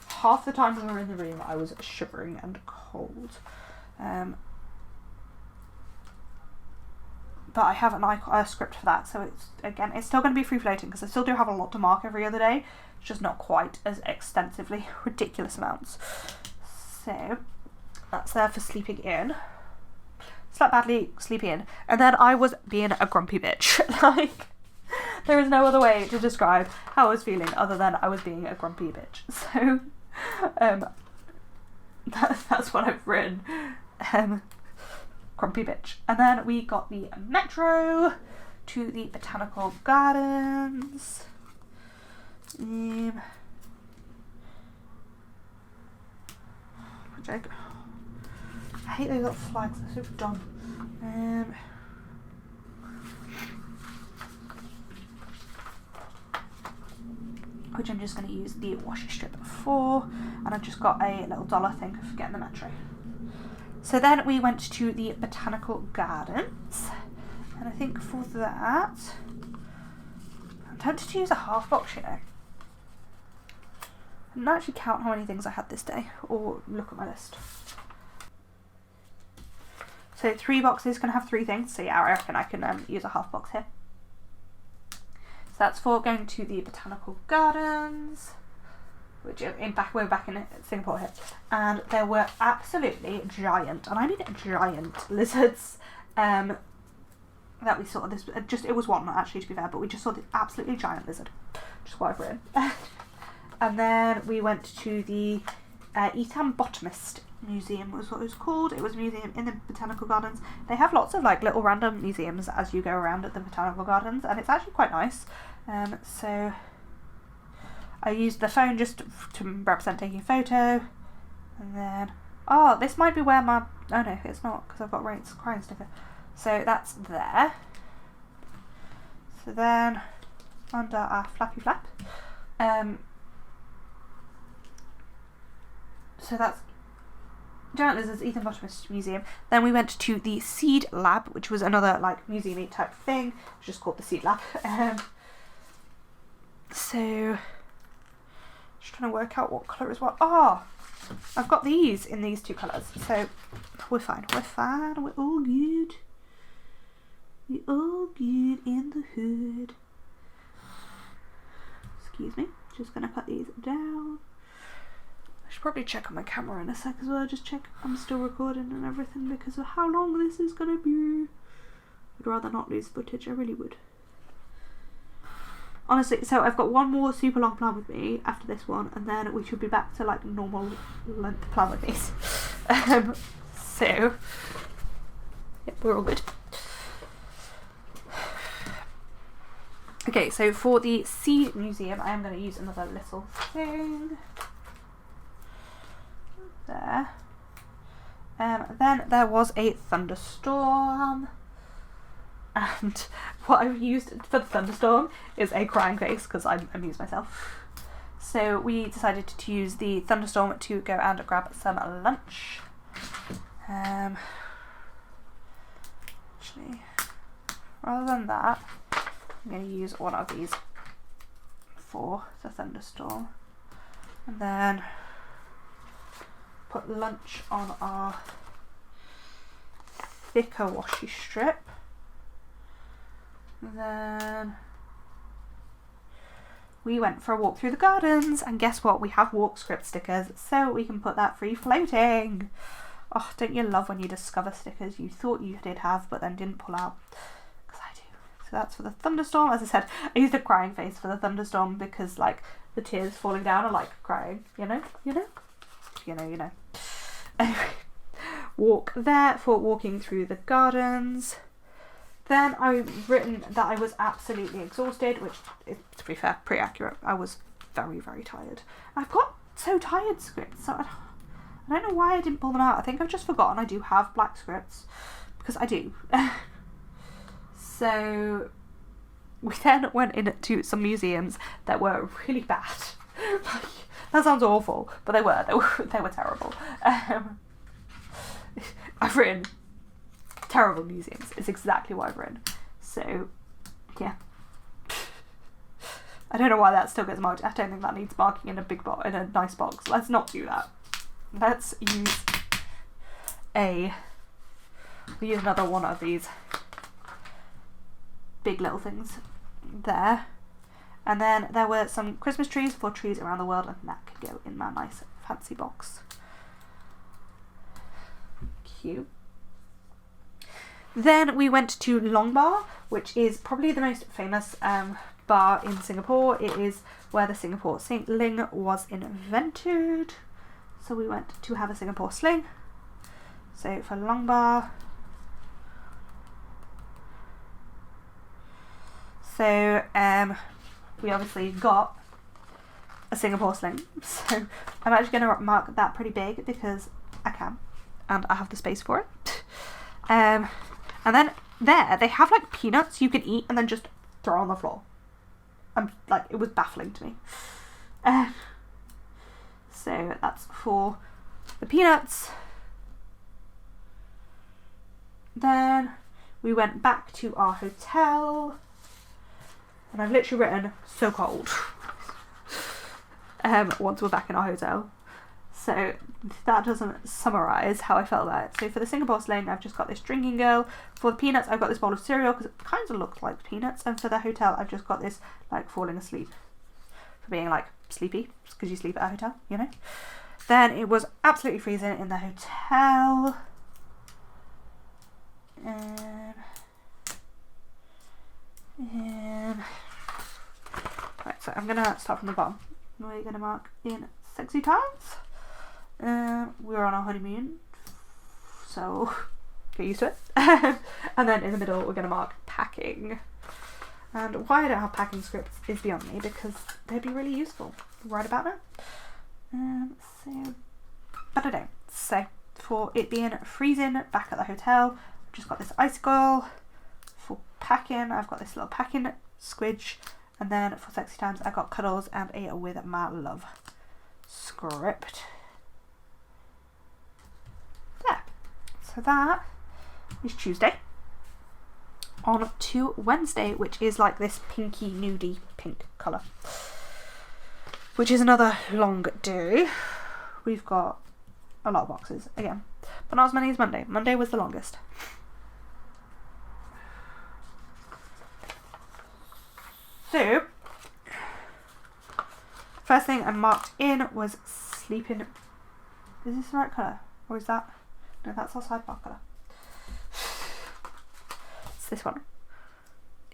half the time we were in the room I was shivering and cold. But I have a script for that, so it's still going to be free floating because I still do have a lot to mark every other day. It's just not quite as extensively, ridiculous amounts. So that's there for sleeping in. Slept badly, sleeping in, and then I was being a grumpy bitch. Like, there is no other way to describe how I was feeling other than I was being a grumpy bitch. So that's what I've written. Grumpy bitch. And then we got the metro to the botanical gardens. Which I hate those little flags, they're so dumb. Which I'm just going to use the washi strip for, and I've just got a little dollar thing for getting the metro. So then we went to the botanical gardens, and I think for that I'm tempted to use a half box, you know. I didn't actually count how many things I had this day, or look at my list. So 3 boxes can have 3 things, so yeah, I reckon I can use a half box here. So that's for going to the botanical gardens, which we're back in Singapore here, and there were absolutely giant, and I mean giant lizards that we saw. It was one actually, to be fair, but we just saw this absolutely giant lizard, which is what I've written. And then we went to the Etam Botanist Museum was what it was called. It was a museum in the botanical gardens. They have lots of like little random museums as you go around at the botanical gardens, and it's actually quite nice. So I used the phone just to represent taking a photo, and then this might be where my no it's not, because I've got Rain's crying sticker. So that's there. So then under our flappy flap, so that's Giant Lizards, Etam Botanist Museum. Then we went to the Seed Lab, which was another like museum-y type thing. It's just called the Seed Lab. So just trying to work out what colour is what. I've got these in these 2 colours, so we're fine. We're all good. We're all good in the hood. Excuse me. Just gonna put these down. I should probably check on my camera in a sec as well, just check I'm still recording and everything because of how long this is going to be. I'd rather not lose footage, I really would. Honestly, so I've got one more super long plan with me after this one, and then we should be back to like normal length plan with these. So, yeah, we're all good. Okay, so for the Seed Museum, I am going to use another little thing. There. Then there was a thunderstorm, and what I've used for the thunderstorm is a crying face because I amused myself. So we decided to use the thunderstorm to go and grab some lunch. Actually, rather than that, I'm going to use one of these for the thunderstorm, and then put lunch on our thicker washi strip. And then we went for a walk through the gardens, and guess what? We have walk script stickers, so we can put that free floating. Oh, don't you love when you discover stickers you thought you did have but then didn't pull out? Because I do. So that's for the thunderstorm. As I said, I used a crying face for the thunderstorm because like the tears falling down are like crying, you know. Anyway, walk there for walking through the gardens. Then I've written that I was absolutely exhausted, which is, to be fair, pretty accurate. I was very, very tired. I've got so tired scripts, so I don't know why I didn't pull them out. I think I've just forgotten I do have black scripts, because I do. So we then went into some museums that were really bad. That sounds awful, but they were terrible. I've written terrible museums. It's exactly what I've written. So, yeah. I don't know why that still gets marked. I don't think that needs marking in a big box, in a nice box. Let's not do that. Let's use we'll use another one of these big little things there. And then there were some Christmas trees for trees around the world, and that could go in my nice fancy box. Cute. Then we went to Long Bar, which is probably the most famous bar in Singapore. It is where the Singapore sling was invented. So we went to have a Singapore sling. So for Long Bar. So we obviously got a Singapore sling. So I'm actually going to mark that pretty big because I can. And I have the space for it. And then there, they have like peanuts you can eat and then just throw on the floor. Like, it was baffling to me. So that's for the peanuts. Then we went back to our hotel. And I've literally written, so cold. Once we're back in our hotel. So that doesn't summarise how I felt about it. So for the Singapore sling, I've just got this drinking girl. For the peanuts, I've got this bowl of cereal because it kind of looked like peanuts. And for the hotel, I've just got this, like, falling asleep. For being, like, sleepy. Because you sleep at a hotel, you know. Then it was absolutely freezing in the hotel. Right, so I'm going to start from the bottom. We're going to mark in sexy times. We were on our honeymoon, so get used to it. And then in the middle we're going to mark packing. And why I don't have packing scripts is beyond me, because they'd be really useful right about now. But I don't. So for it being freezing back at the hotel, I've just got this icicle. For packing, I've got this little packing squidge. And then for sexy times, I got cuddles and a with my love script. There. So that is Tuesday. On to Wednesday, which is like this pinky nudie pink colour. Which is another long day. We've got a lot of boxes again. But not as many as Monday. Monday was the longest. So, first thing I marked in was sleeping. Is this the right colour? Or is that? No, that's our sidebar colour. It's this one.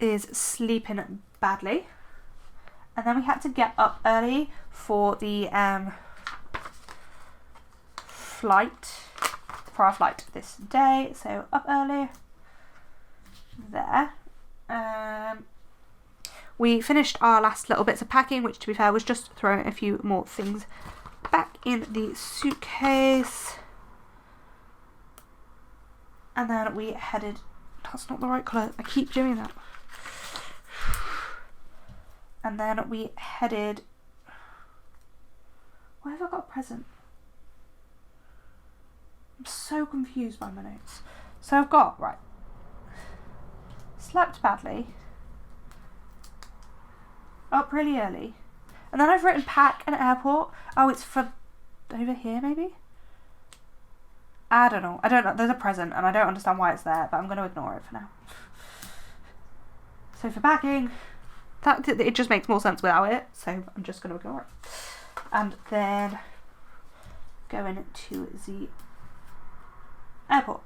Is sleeping badly. And then we had to get up early for the for our flight this day. So up early. There. We finished our last little bits of packing, which to be fair was just throwing a few more things back in the suitcase. And then we headed... That's not the right colour. I keep doing that. And then we headed... Why have I got a present? I'm so confused by my notes. So I've got, right, slept badly. Up really early. And then I've written pack and airport. Oh, it's for over here maybe? I don't know. There's a present and I don't understand why it's there, but I'm going to ignore it for now. So for packing, it just makes more sense without it, so I'm just going to ignore it. And then going to the airport.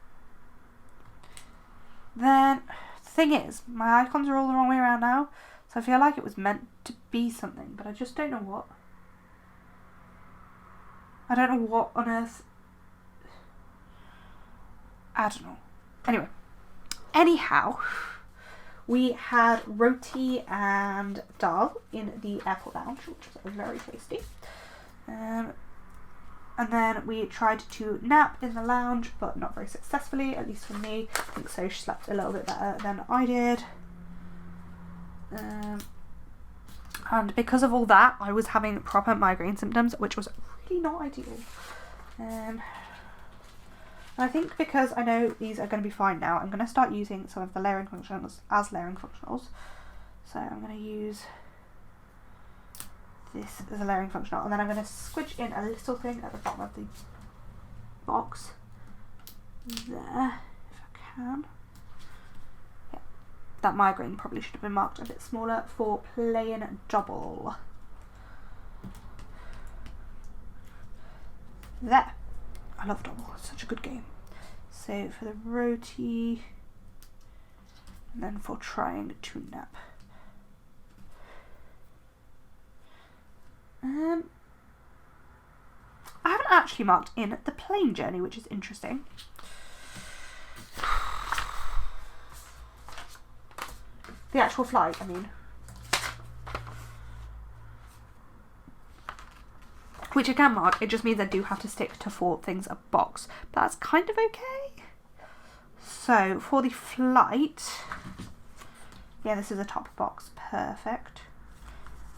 Then, the thing is, my icons are all the wrong way around now. So I feel like it was meant to be something, but I just don't know what. I don't know what on earth. I don't know. Anyway. Anyhow, we had roti and dal in the airport lounge, which was very tasty. And then we tried to nap in the lounge, but not very successfully, at least for me. I think Soch slept a little bit better than I did. And because of all that, I was having proper migraine symptoms, which was really not ideal. And I think because I know these are going to be fine now, I'm going to start using some of the layering functionals as layering functionals. So I'm going to use this as a layering functional, and then I'm going to squidge in a little thing at the bottom of the box there, if I can. Yeah, that migraine probably should have been marked a bit smaller for playing double. There. I love double, it's such a good game. So for the roti, and then for trying to nap. I haven't actually marked in the plane journey, which is interesting. The actual flight, I mean. Which I can mark, it just means I do have to stick to 4 things a box. But that's kind of okay. So, for the flight, yeah, this is a top box, perfect.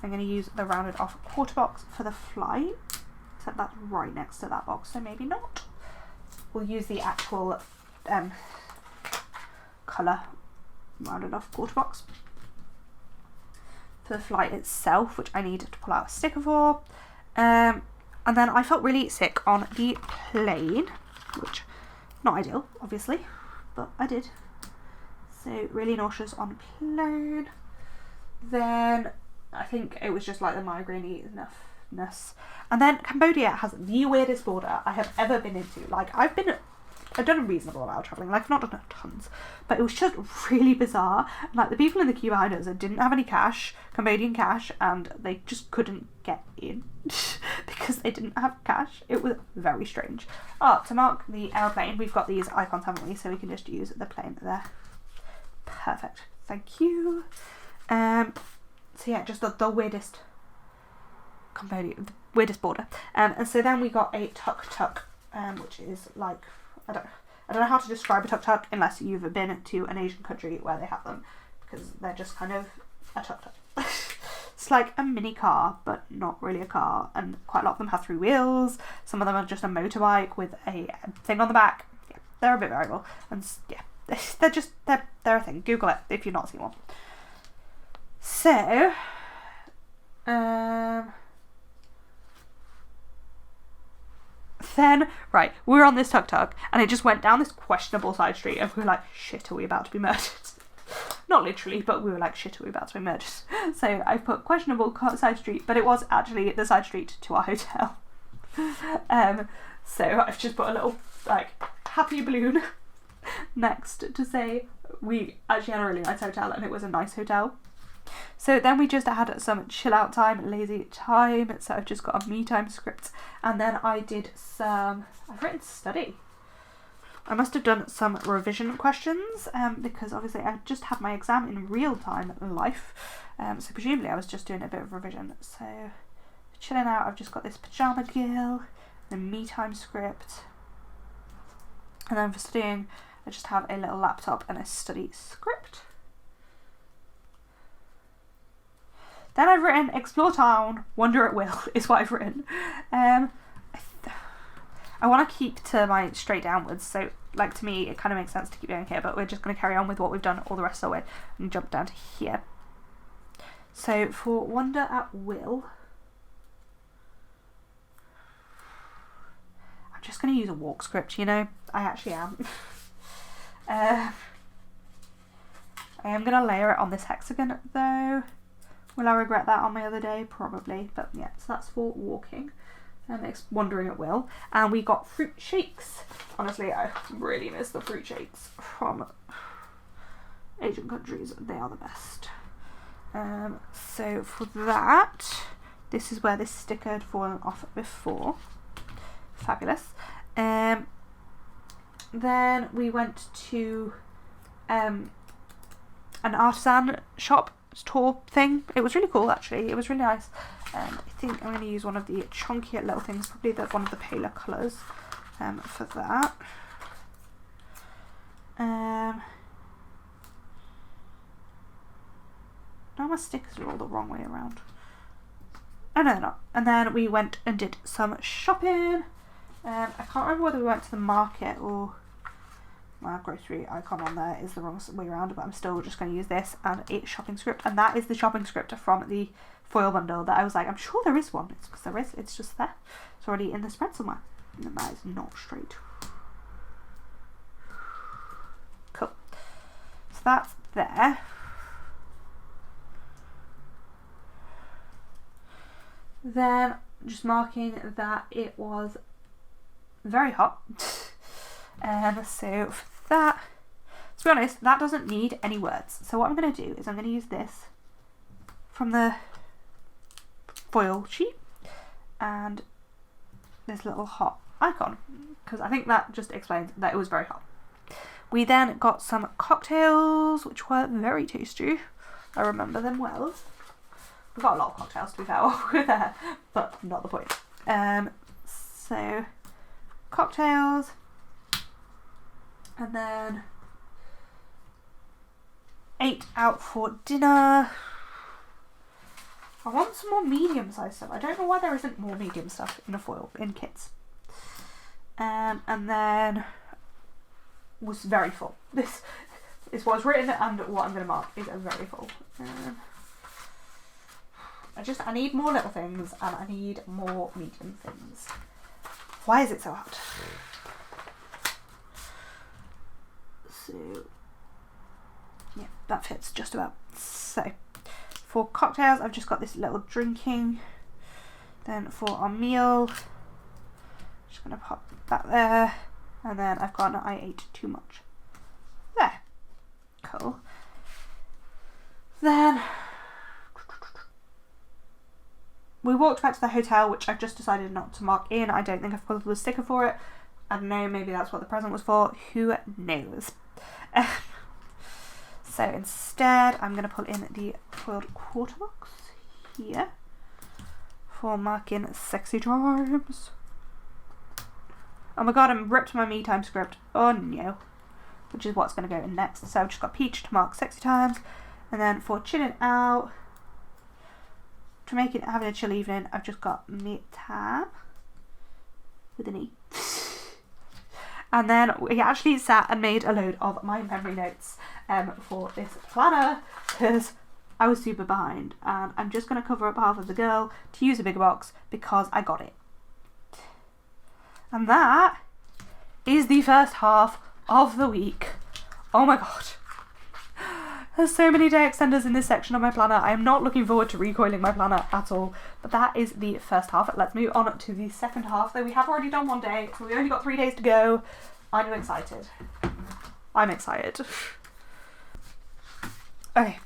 I'm going to use the rounded off quarter box for the flight. Except that's right next to that box, so maybe not. We'll use the actual colour rounded off quarter box for the flight itself, which I need to pull out a sticker for. And then I felt really sick on the plane, which not ideal, obviously, but I did. So really nauseous on plane. Then I think it was just like the migraine enoughness. And then Cambodia has the weirdest border I have ever been into. Like I've done a reasonable amount of travelling, like I've not done tons, but it was just really bizarre. Like the people in the queue behind us didn't have any cash, Cambodian cash, and they just couldn't get in because they didn't have cash. It was very strange. Oh, to mark the airplane, we've got these icons, haven't we? So we can just use the plane there. Perfect. Thank you. So yeah, just the weirdest Cambodia, the weirdest border. And so then we got a tuk-tuk, which is like, I don't know how to describe a tuk-tuk unless you've been to an Asian country where they have them, because they're just kind of a tuk-tuk. It's like a mini car, but not really a car, and quite a lot of them have 3 wheels. Some of them are just a motorbike with a thing on the back. Yeah, they're a bit variable, and yeah, they're a thing. Google it if you've not seen one. So, then, right, we were on this tuk-tuk and it just went down this questionable side street and we were like, shit, are we about to be murdered? Not literally, but we were like, shit, are we about to be murdered? So I put questionable side street, but it was actually the side street to our hotel. So I've just put a little, like, happy balloon next to say we actually had a really nice hotel and it was a nice hotel. So then we just had some chill out time, lazy time, so I've just got a me time script, and then I did I've written study. I must have done some revision questions, because obviously I just had my exam in real time life, so presumably I was just doing a bit of revision. So chilling out, I've just got this pajama girl, the me time script, and then for studying I just have a little laptop and a study script. Then I've written Explore Town, Wander at Will is what I've written. I want to keep to my straight downwards, so like to me it kind of makes sense to keep going here, but we're just going to carry on with what we've done all the rest of the way and jump down to here. So for Wander at Will, I'm just going to use a walk script, you know, I actually am. I am going to layer it on this hexagon though. Will I regret that on my other day? Probably, but yeah, so that's for walking and wandering at will. And we got fruit shakes. Honestly, I really miss the fruit shakes from Asian countries. They are the best. So for that, this is where this sticker had fallen off before. Fabulous. Then we went to an artisan shop tour thing. It was really cool actually, it was really nice. I think I'm going to use one of the chunkier little things, probably one of the paler colours for that. Now my stickers are all the wrong way around. Oh no, they're not. And then we went and did some shopping. I can't remember whether we went to the market or my grocery icon on there is the wrong way around, but I'm still just going to use this and a shopping script. And that is the shopping script from the foil bundle that I was like, I'm sure there is one. It's because there is. It's just there. It's already in the spread somewhere. And that is not straight. Cool. So that's there. Then just marking that it was very hot. So for that, to be honest, that doesn't need any words. So what I'm going to do is I'm going to use this from the foil sheet and this little hot icon, because I think that just explains that it was very hot. We then got some cocktails, which were very tasty. I remember them well. We got a lot of cocktails, to be fair, while we were there, but not the point. So cocktails, and then ate out for dinner. I want some more medium-sized stuff. I don't know why there isn't more medium stuff in a foil in kits. And then was very full. This is what's written and what I'm going to mark is a very full. I need more little things and I need more medium things. Why is it so hard? So yeah, that fits just about. So for cocktails, I've just got this little drinking. Then for our meal, just gonna pop that there, and then I've got an I ate too much. There, cool. Then we walked back to the hotel, which I've just decided not to mark in. I don't think I've pulled the sticker for it. I don't know, maybe that's what the present was for. Who knows? So instead, I'm going to pull in the foiled quarter box here for marking sexy times. Oh my god, I'm ripped my me time script. Oh no. Which is what's going to go in next. So I've just got peach to mark sexy times. And then for chilling out, to make it having a chill evening, I've just got me time with an E. And then we actually sat and made a load of my memory notes for this planner because I was super behind, and I'm just going to cover up half of the girl to use a bigger box because I got it. And that is the first half of the week. Oh my god. There's so many day extenders in this section of my planner. I am not looking forward to recoiling my planner at all. But that is the first half. Let's move on to the second half, though we have already done one day, so we only got 3 days to go. I'm excited. I'm excited. Okay.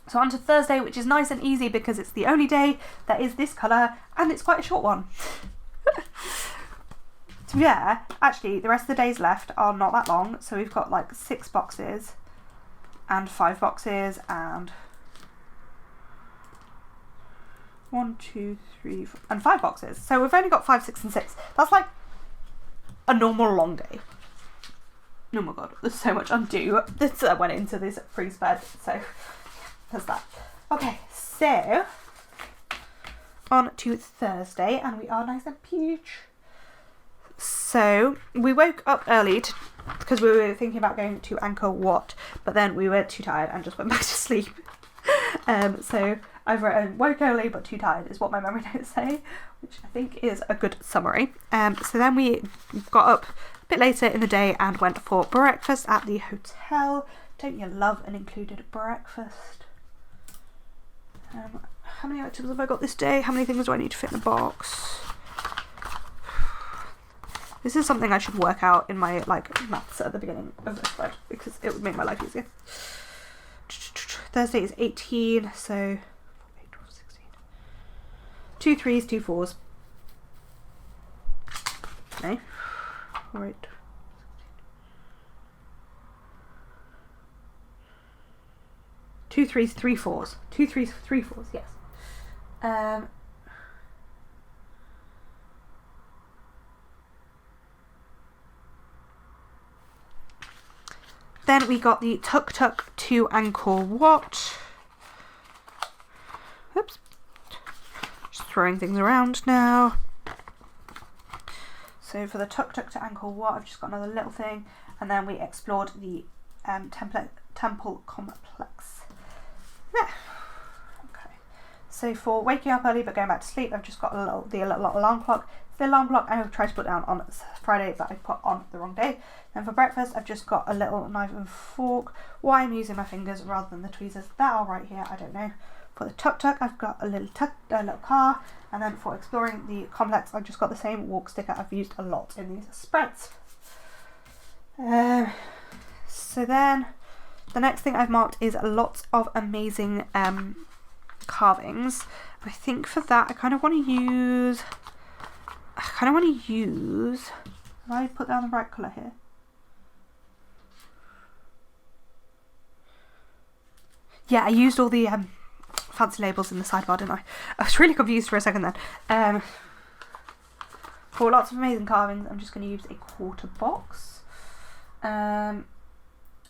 So on to Thursday, which is nice and easy because it's the only day that is this colour, and it's quite a short one. To be fair, actually, the rest of the days left are not that long, so we've got like 6 boxes. And 5 boxes, and 1, 2, 3, 4, and 5 boxes. So we've only got 5, 6, and 6. That's like a normal long day. Oh my god, there's so much undo that went into this pre-spread. So yeah, there's that. Okay, so on to Thursday, and we are nice and peach. So we woke up early because we were thinking about going to Angkor Wat, but then we were too tired and just went back to sleep. So I've written woke early but too tired is what my memory notes say, which I think is a good summary. So then we got up a bit later in the day and went for breakfast at the hotel. Don't you love an included breakfast? How many items have I got this day? How many things do I need to fit in the box? This is something I should work out in my maths at the beginning of the spread because it would make my life easier. Thursday is 18, so 8, 12, 16. 2 3s, 2 4s. Okay. Alright. 2 3s, 3 4s. 2 3s, 3 4s, yes. Then we got the tuk-tuk to Angkor Wat. Oops. throwing things around now. So for the tuk-tuk to Angkor Wat, I've just got another little thing. And then we explored the temple complex. Yeah. Okay. So for waking up early but going back to sleep, I've just got the alarm clock. The alarm clock I tried to put down on Friday, but I put on the wrong day. Then for breakfast, I've just got a little knife and fork. Why I'm using my fingers rather than the tweezers, that are right here, I don't know. For the tuk-tuk, I've got a little car. And then for exploring the complex, I've just got the same walk sticker I've used a lot in these spreads. So then the next thing I've marked is lots of amazing carvings. I think for that I kind of want to use, have I put down the right colour here? Yeah, I used all the fancy labels in the sidebar, didn't I? I was really confused for a second then. For lots of amazing carvings, I'm just going to use a quarter box. And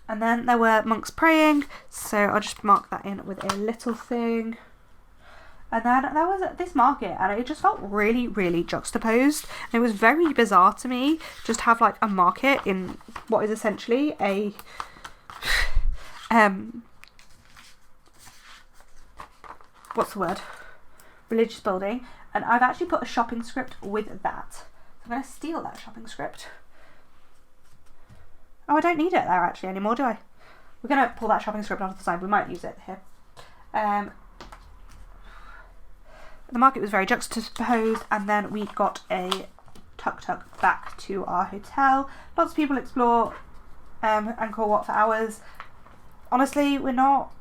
then there were monks praying, so I'll just mark that in with a little thing. And then there was this market, and it just felt really, really juxtaposed. And it was very bizarre to me just have like a market in what is essentially a what's the word? Religious building. And I've actually put a shopping script with that. So I'm going to steal that shopping script. Oh, I don't need it there actually anymore, do I? We're going to pull that shopping script off the side. We might use it here. The market was very juxtaposed, and then we got a tuk-tuk back to our hotel. Lots of people explore Angkor Wat for hours. Honestly, we're not...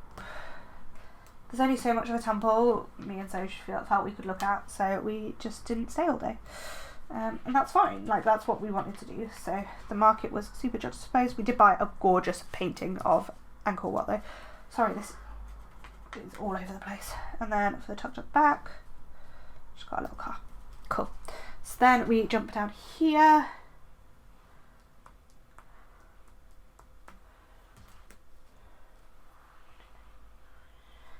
There's only so much of a temple me and Soj felt we could look at, so we just didn't stay all day. And that's fine, like that's what we wanted to do. So the market was super juxtaposed. We did buy a gorgeous painting of Angkor Wat though. Sorry, this is all over the place. And then for the tuk-tuk back, just got a little car. Cool. So then we jump down here.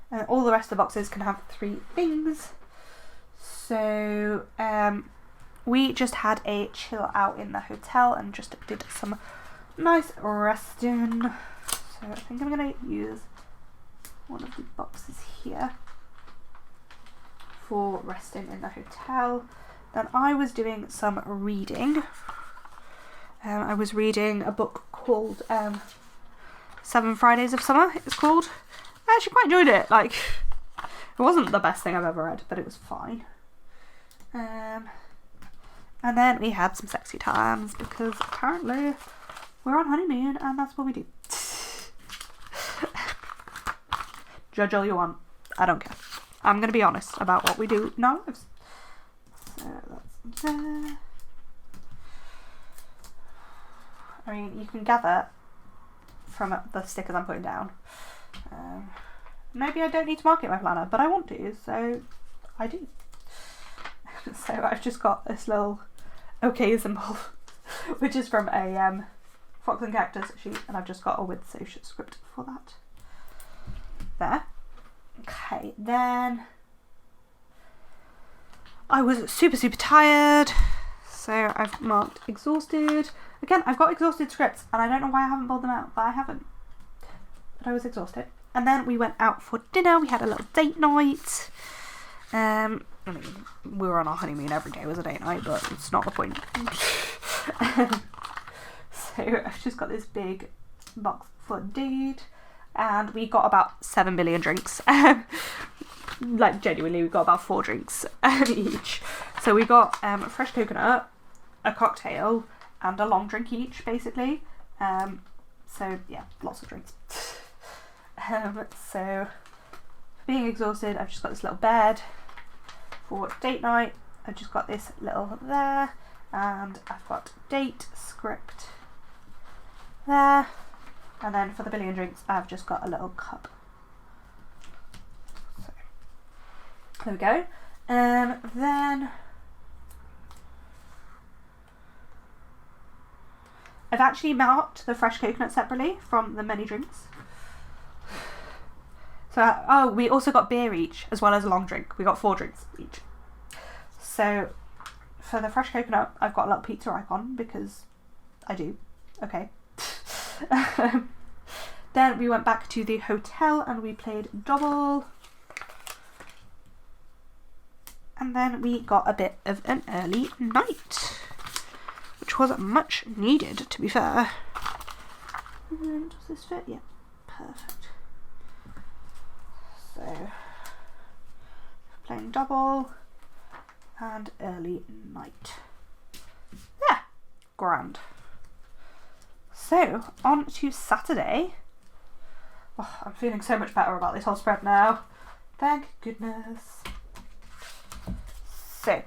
And all the rest of the boxes can have 3 things. So we just had a chill out in the hotel and just did some nice resting. So I think I'm going to use one of the boxes here for resting in the hotel. Then I was doing some reading. I was reading a book called 7 Fridays of Summer, it's called. I actually quite enjoyed it. Like, it wasn't the best thing I've ever read, but it was fine. And then we had some sexy times because apparently we're on honeymoon and that's what we do. Judge all you want. I don't care. I'm going to be honest about what we do in our lives. So that's there. I mean, you can gather from the stickers I'm putting down. Maybe I don't need to market my planner, but I want to, so I do. So I've just got this little OK symbol, which is from a Fox and Cactus sheet, and I've just got a with social script for that. There. Okay, then I was super tired, so I've marked exhausted. Again, I've got exhausted scripts, and I don't know why I haven't pulled them out, but I haven't. But I was exhausted. And then we went out for dinner. We had a little date night. I mean, we were on our honeymoon. Every day was a date night, but it's not the point. So I've just got this big box for date, and we got about 7 billion drinks. Like genuinely, we got about 4 drinks each. So we got fresh coconut, a cocktail, and a long drink each, basically. So yeah, lots of drinks. So being exhausted, I've just got this little bed for date night. I've just got this little there, and I've got date script there, and then for the billion drinks I've just got a little cup. So there we go. Then I've actually marked the fresh coconut separately from the many drinks. So, oh, we also got beer each, as well as a long drink. We got 4 drinks each. So for the fresh coconut, I've got a little pizza icon because I do. Okay. Then we went back to the hotel and we played double. And then we got a bit of an early night, which was much needed, to be fair. Does this fit? Yeah, perfect. So, playing double and early night. Yeah, grand. So, on to Saturday. Oh, I'm feeling so much better about this whole spread now. Thank goodness. So,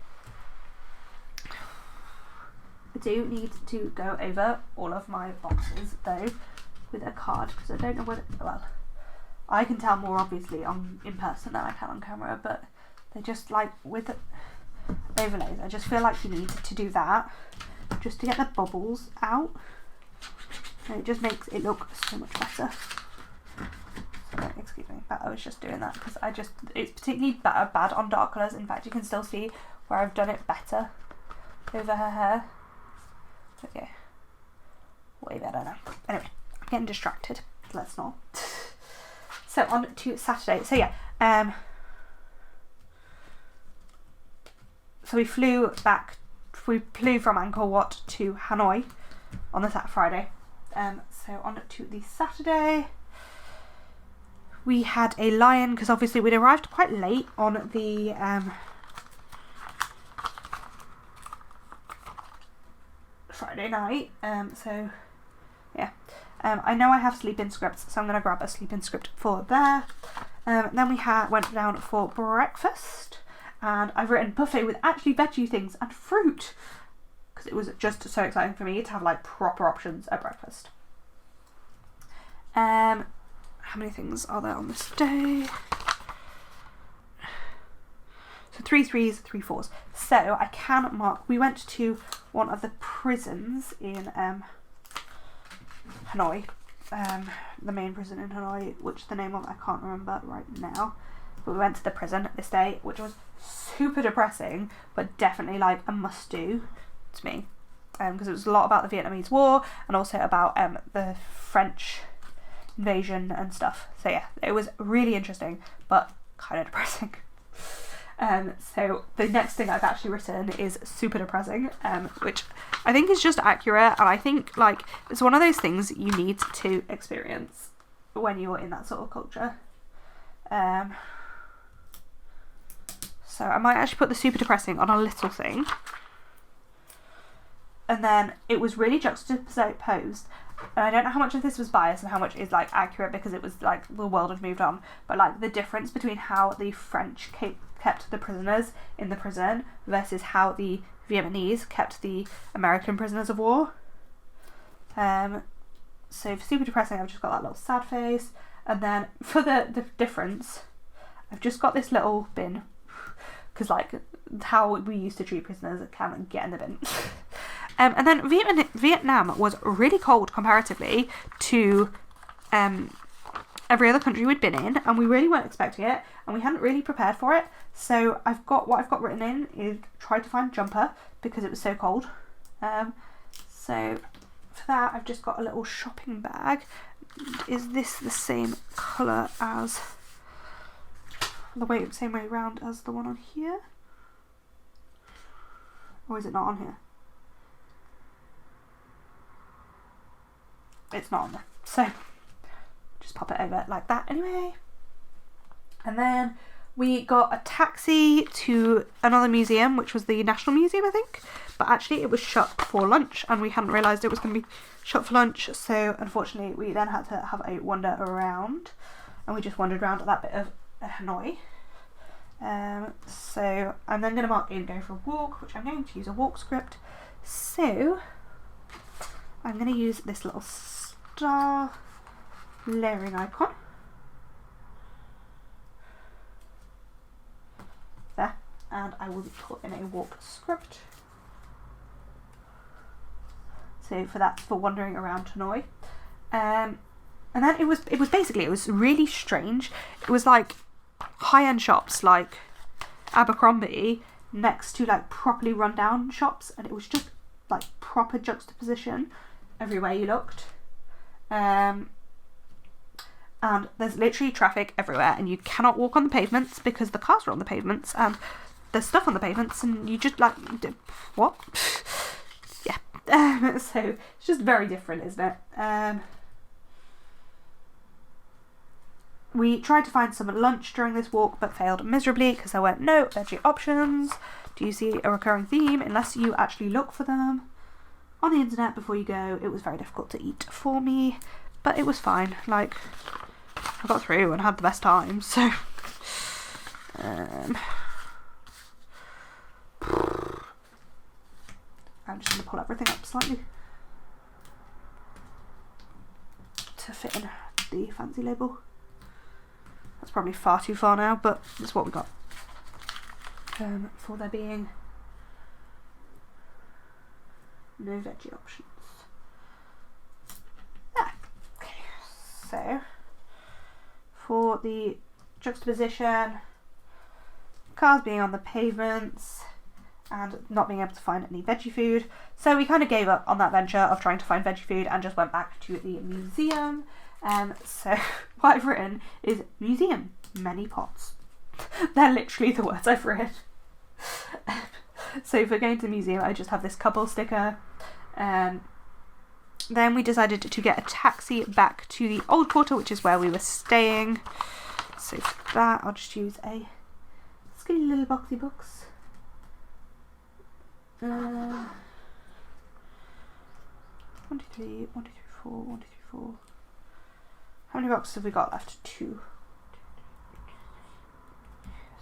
I do need to go over all of my boxes though with a card because I don't know what, well, I can tell more obviously in person than I can on camera, but they just like with the overlays, I just feel like you need to do that just to get the bubbles out, and it just makes it look so much better. So, excuse me, but I was just doing that because it's particularly bad on dark colours. In fact, you can still see where I've done it better over her hair. Okay, way better now. Anyway, I'm getting distracted. Let's not. So on to Saturday. So yeah, so we flew from Angkor Wat to Hanoi on the Friday. So on to the Saturday, we had a lie-in because obviously we'd arrived quite late on the Friday night. So yeah, I know I have sleep-in scripts, so I'm going to grab a sleep-in script for there. Then we went down for breakfast, and I've written buffet with actually veggie things and fruit because it was just so exciting for me to have like proper options at breakfast. How many things are there on this day? So 3 3s, 3 4s. So I can mark, we went to one of the prisons in Hanoi, the main prison in Hanoi, which the name of I can't remember right now, but we went to the prison this day, which was super depressing, but definitely like a must do to me, because it was a lot about the Vietnamese War and also about the French invasion and stuff. So yeah, it was really interesting, but kind of depressing. So the next thing I've actually written is super depressing, which I think is just accurate, and I think like it's one of those things you need to experience when you're in that sort of culture. So I might actually put the super depressing on a little thing, and then it was really juxtaposed. And I don't know how much of this was biased and how much is like accurate because it was like the world had moved on, but like the difference between how the French kept the prisoners in the prison versus how the Vietnamese kept the American prisoners of war. So for super depressing, I've just got that little sad face, and then for the difference, I've just got this little bin because like how we used to treat prisoners can get in the bin. And then Vietnam was really cold comparatively to every other country we'd been in, and we really weren't expecting it, and we hadn't really prepared for it. So what I've got written in is try to find jumper because it was so cold. So for that, I've just got a little shopping bag. Is this the same colour as same way around as the one on here, or is it not on here? It's not on there, so just pop it over like that anyway. And then we got a taxi to another museum, which was the National Museum, I think, but actually it was shut for lunch and we hadn't realised it was going to be shut for lunch, so unfortunately we then had to have a wander around, and we just wandered around at that bit of Hanoi. So I'm then going to mark in go for a walk, which I'm going to use a walk script. So I'm going to use this little star layering icon there, and I will put in a walk script. So for that, for wandering around Hanoi, and then it was really strange. It was like high-end shops like Abercrombie next to like properly run down shops, and it was just like proper juxtaposition everywhere you looked. And there's literally traffic everywhere, and you cannot walk on the pavements because the cars are on the pavements, and there's stuff on the pavements, and you just like, what? Yeah. So it's just very different, isn't it? We tried to find some lunch during this walk, but failed miserably because there were no veggie options. Do you see a recurring theme? Unless you actually look for them on the internet before you go, it was very difficult to eat for me, but it was fine. Like, I got through and had the best time, so I'm just going to pull everything up slightly to fit in the fancy label. That's probably far too far now, but it's what we got. For there being no veggie options. Okay, so for the juxtaposition, cars being on the pavements and not being able to find any veggie food, so we kind of gave up on that venture of trying to find veggie food and just went back to the museum. So what I've written is museum, many pots. They're literally the words I've written. So for going to the museum, I just have this couple sticker. Then we decided to get a taxi back to the old quarter, which is where we were staying. So for that, I'll just use a skinny little boxy box. 1, 2, 3, 1, 2, 3, 4, 1, 2, 3, 4. How many boxes have we got left? 2.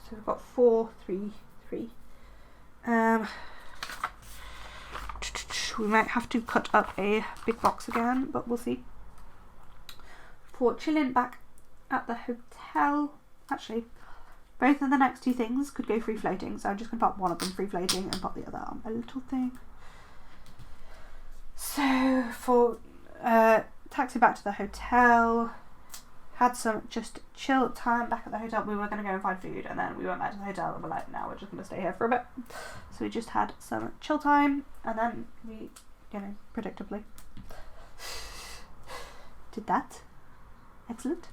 So we've got 4, 3, 3. We might have to cut up a big box again, but we'll see. For chilling back at the hotel, actually, both of the next 2 things could go free floating, so I'm just going to pop one of them free floating and pop the other on a little thing. So for taxi back to the hotel, had some just chill time back at the hotel. We were going to go and find food, and then we went back to the hotel and we're like, now we're just going to stay here for a bit. So we just had some chill time, and then we, predictably did that. Excellent.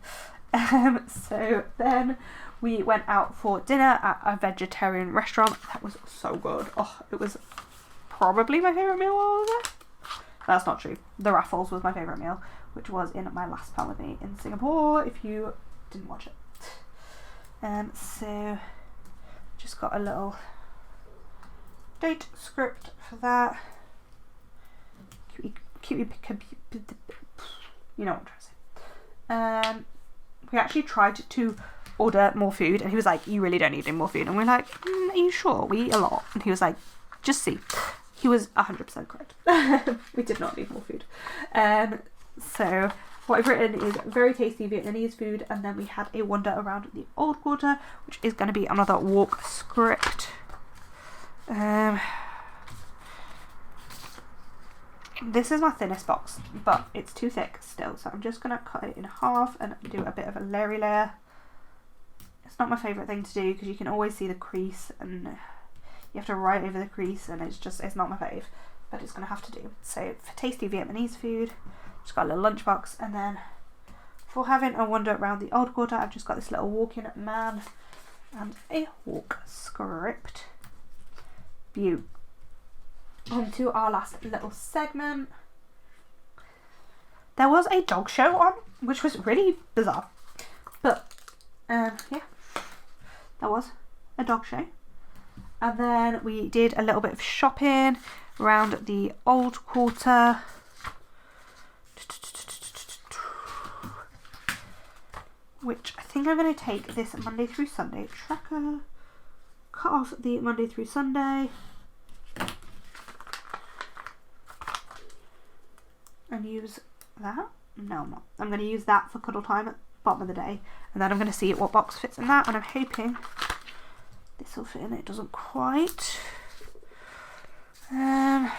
So then we went out for dinner at a vegetarian restaurant. That was so good. Oh, it was probably my favourite meal while I was there. That's not true. The Raffles was my favourite meal, which was in my last plan with me in Singapore, if you didn't watch it. So just got a little date script for that. You know what I'm trying to say. We actually tried to order more food, and he was like, you really don't need any more food. And we're like, are you sure? We eat a lot. And he was like, just see. He was 100% correct. We did not need more food. So what I've written is very tasty Vietnamese food, and then we had a wander around the old quarter, which is going to be another walk script. This is my thinnest box, but it's too thick still, so I'm just going to cut it in half and do a bit of a layering layer. It's not my favourite thing to do because you can always see the crease, and you have to write over the crease, and it's not my fave, but it's going to have to do. So for tasty Vietnamese food, just got a little lunchbox, and then for having a wander around the old quarter, I've just got this little walking man and a walk script. View. On to our last little segment. There was a dog show on, which was really bizarre, but yeah, there was a dog show. And then we did a little bit of shopping around the old quarter. Which I think I'm going to take this Monday through Sunday tracker, cut off the Monday through Sunday, and use that. No, I'm not. I'm going to use that for cuddle time at the bottom of the day, and then I'm going to see what box fits in that, and I'm hoping this will fit in. It doesn't quite. Yeah,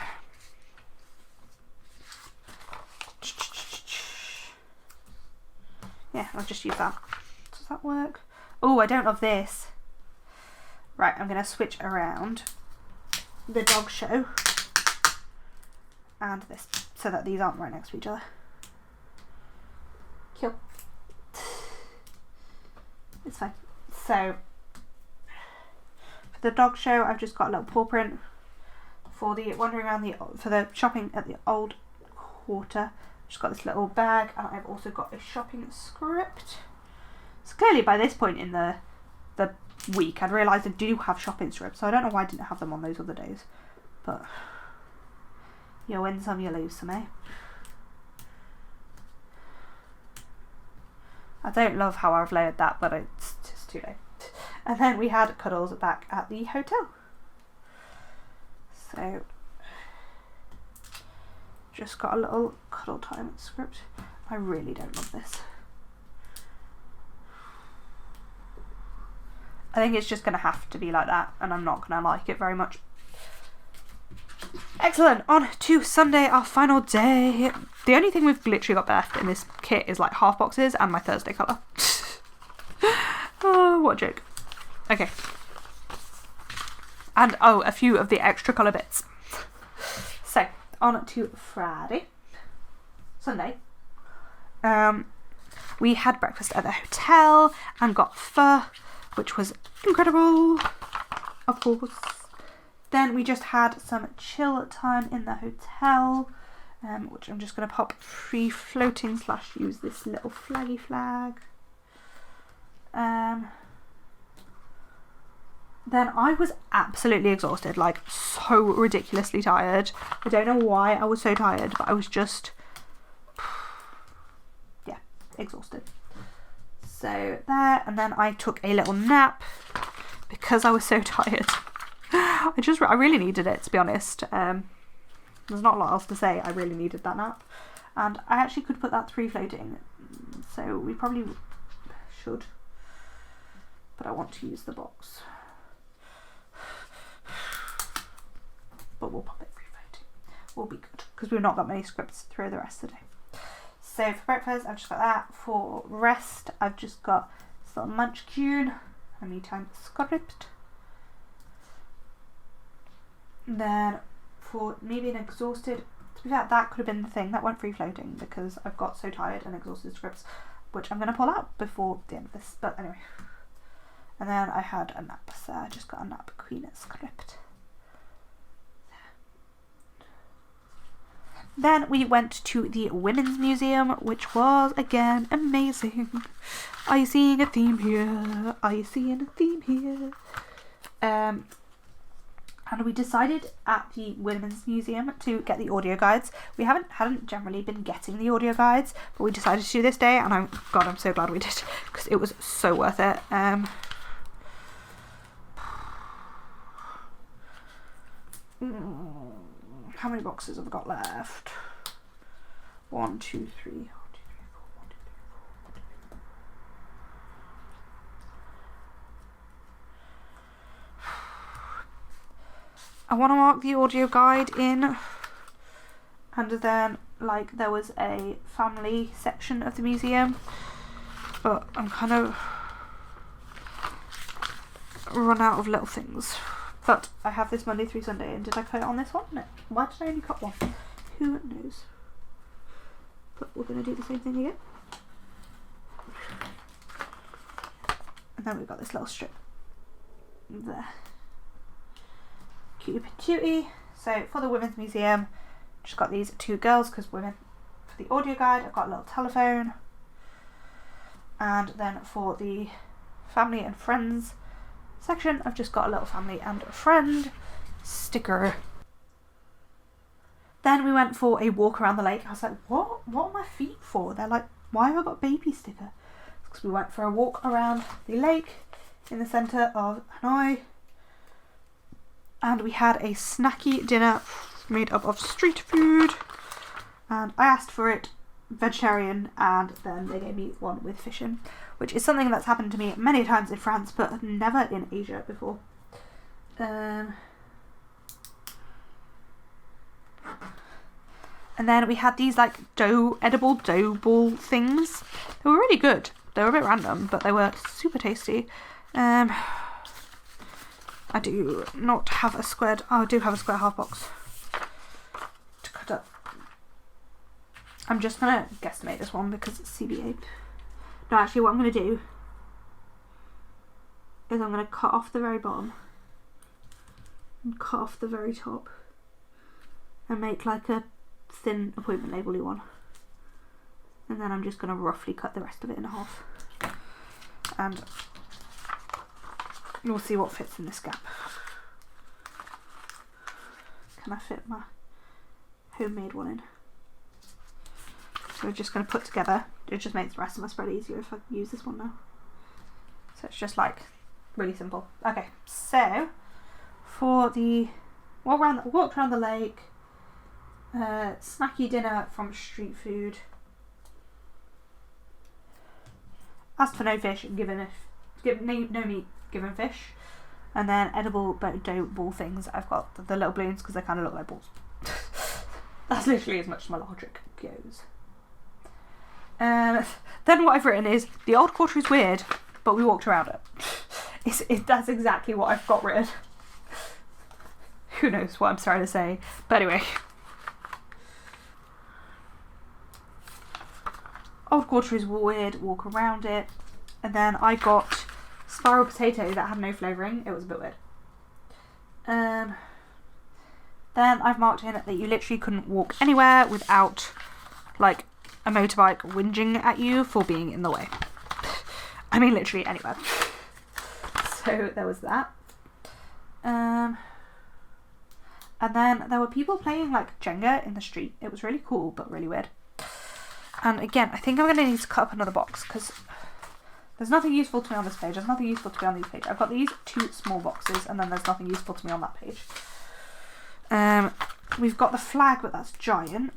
I'll just use that. Does that work? Oh, I don't love this. Right, I'm going to switch around the dog show and this so that these aren't right next to each other. Cool. It's fine. So, for the dog show, I've just got a little paw print. For the wandering around for the shopping at the old quarter, I've just got this little bag, and I've also got a shopping script. So clearly by this point in the week, I'd realised I do have shopping scripts, so I don't know why I didn't have them on those other days. But you win some, you lose some, eh? I don't love how I've layered that, but it's just too late. And then we had cuddles back at the hotel. So, just got a little cuddle time script. I really don't love this. I think it's just going to have to be like that, and I'm not going to like it very much. Excellent, on to Sunday, our final day. The only thing we've literally got left in this kit is like half boxes and my Thursday colour. Oh, what a joke. Okay. And oh, a few of the extra colour bits. So, on to Sunday. We had breakfast at the hotel and got pho, which was incredible, of course. Then we just had some chill time in the hotel, which I'm just going to pop free floating / use this little flaggy flag. Then I was absolutely exhausted, like so ridiculously tired. I don't know why I was so tired, but I was just, yeah, exhausted. So there, and then I took a little nap because I was so tired. I really needed it, to be honest. There's not a lot else to say. I really needed that nap, and I actually could put that free floating, so we probably should, but I want to use the box. But we'll pop it free floating. We'll be good because we've not got many scripts through the rest of the day. So for breakfast, I've just got that. For rest, I've just got this little munchkin, a me time script. And then for me being exhausted, to be fair, that could have been the thing that went free floating because I've got so tired and exhausted scripts, which I'm going to pull out before the end of this. But anyway, and then I had a nap, so I just got a nap queen script. Then we went to the Women's Museum, which was, again, amazing. Are you seeing a theme here? Are you seeing a theme here? And we decided at the Women's Museum to get the audio guides. We hadn't generally been getting the audio guides, but we decided to do this day, and I'm so glad we did, because it was so worth it. How many boxes have I got left? 1, 2, 3. 1, 2, 3, 4. 1, 2, 3, 4. I want to mark the audio guide in, and then like there was a family section of the museum, but I'm kind of run out of little things. But I have this Monday through Sunday, and did I cut it on this one? No. Why did I only cut one? Who knows? But we're going to do the same thing again. And then we've got this little strip there. Cutie patootie. So for the Women's Museum, just got these 2 girls, because women. For the audio guide, I've got a little telephone. And then for the family and friends section, I've just got a little family and a friend sticker. Then we went for a walk around the lake. I was like, what are my feet for? They're like, why have I got a baby sticker? Because we went for a walk around the lake in the centre of Hanoi, and we had a snacky dinner made up of street food, and I asked for it vegetarian, and then they gave me one with fish in, which is something that's happened to me many times in France, but never in Asia before. And then we had these like edible dough ball things. They were really good. They were a bit random, but they were super tasty. I do not have a squared, oh, I do have a square half box to cut up. I'm just going to guesstimate this one because it's CB8. No, actually what I'm going to do is I'm going to cut off the very bottom and cut off the very top and make like a thin appointment label-y one. And then I'm just going to roughly cut the rest of it in half. And we'll see what fits in this gap. Can I fit my homemade one in? So we're just going to put together, it just makes the rest of my spread easier if I use this one now. So it's just like really simple. Okay, so for the walked around the lake, snacky dinner from street food, asked for no fish, no meat, given fish, and then edible dough ball things. I've got the little balloons because they kind of look like balls. That's literally as much as my logic goes. Then what I've written is, the old quarter is weird, but we walked around it. That's exactly what I've got written. Who knows what I'm trying to say, but anyway. Old quarter is weird, walk around it. And then I got spiral potato that had no flavouring. It was a bit weird. Then I've marked in that you literally couldn't walk anywhere without like a motorbike whinging at you for being in the way. I mean literally anywhere. So there was that. And then there were people playing like Jenga in the street. It was really cool but really weird. And again, I think I'm going to need to cut up another box because there's nothing useful to me on this page. There's nothing useful to me on these pages. I've got these 2 small boxes and then there's nothing useful to me on that page. We've got the flag, but that's giant.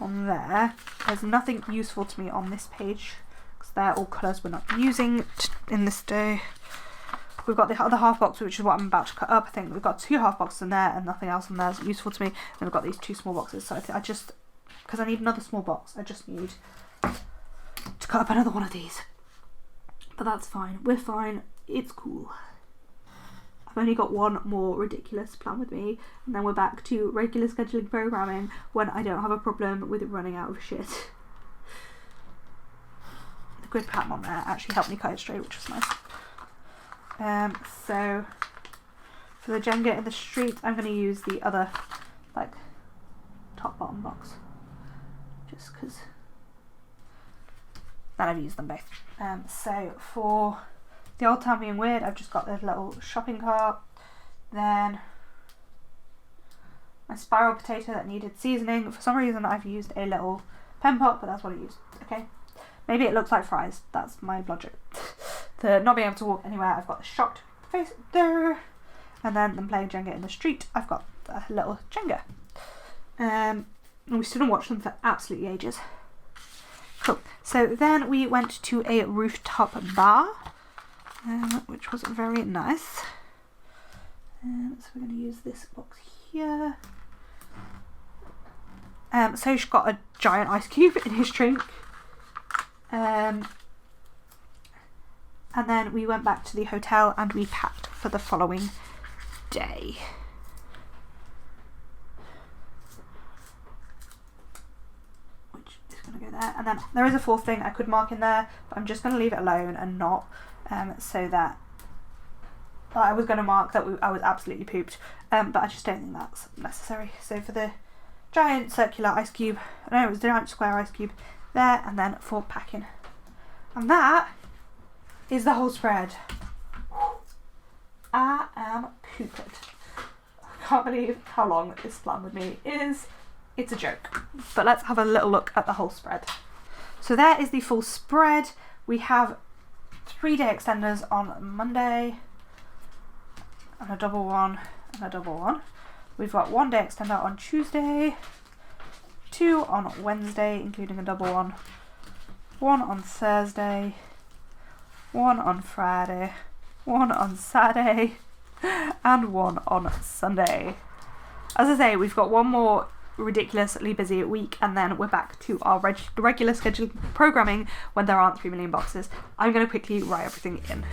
On there. There's nothing useful to me on this page because they're all colours we're not using in this day. We've got the other half box, which is what I'm about to cut up. I think we've got 2 half boxes in there and nothing else in there is useful to me. And we've got these 2 small boxes. So I just, because I need another small box, I just need to cut up another one of these. But that's fine. We're fine. It's cool. I've only got one more ridiculous plan with me, and then we're back to regular scheduling programming when I don't have a problem with running out of shit. The grid pattern on there actually helped me cut it straight, which was nice. So for the Jenga in the street, I'm going to use the other like top bottom box, just because then I've used them both. So for the old town being weird, I've just got this little shopping cart, then my spiral potato that needed seasoning. For some reason I've used a little pen pot, but that's what I used. Okay, maybe it looks like fries, that's my logic. The not being able to walk anywhere, I've got the shocked face there, and then them playing Jenga in the street, I've got a little Jenga. And we stood and watched them for absolutely ages. Cool. So then we went to a rooftop bar, which was very nice. So we're going to use this box here. Soch got a giant ice cube in his drink. And then we went back to the hotel and we packed for the following day. Which is going to go there. And then there is a 4th thing I could mark in there, but I'm just going to leave it alone and not, so that I was going to mark that I was absolutely pooped, but I just don't think that's necessary. So for the giant circular ice cube, no, it was the giant square ice cube there, and then for packing. And that is the whole spread. I am pooped. I can't believe how long this plan with me is. It's a joke. But let's have a little look at the whole spread. So there is the full spread. We have 3-day extenders on Monday, and a double one, and a double one. We've got 1-day extender on Tuesday, 2 on Wednesday, including a double one, 1 on Thursday, 1 on Friday, 1 on Saturday, and 1 on Sunday. As I say, we've got one more ridiculously busy week, and then we're back to our regular scheduled programming when there aren't 3 million boxes. I'm going to quickly write everything in.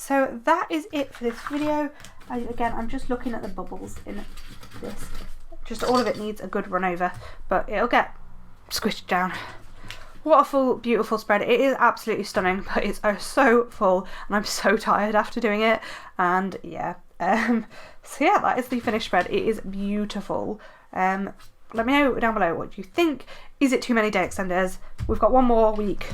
so that is it for this video. Again, I'm just looking at the bubbles in this. Just all of it needs a good run over, but it'll get squished down. What a full, beautiful spread. It is absolutely stunning, but it's so full and I'm so tired after doing it. And yeah, so yeah, that is the finished spread. It is beautiful. Let me know down below what you think. Is it too many day extenders? We've got one more week.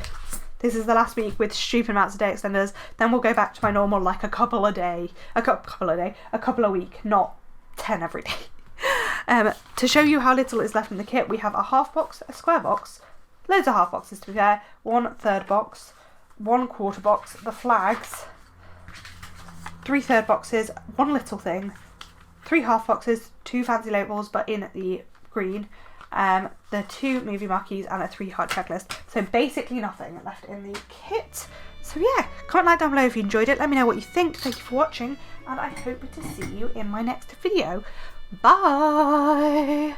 This is the last week with stupid amounts of day extenders. Then we'll go back to my normal, like a couple a week, not 10 every day. To show you how little is left in the kit, we have a half box, a square box, loads of half boxes to be fair, 1/3 box, 1/4 box, the flags, 3/3 boxes, 1 little thing, 3 half boxes, 2 fancy labels but in the green, the 2 movie marquees and a 3-heart checklist. So basically nothing left in the kit. So yeah, comment like down below if you enjoyed it. Let me know what you think. Thank you for watching and I hope to see you in my next video. Bye!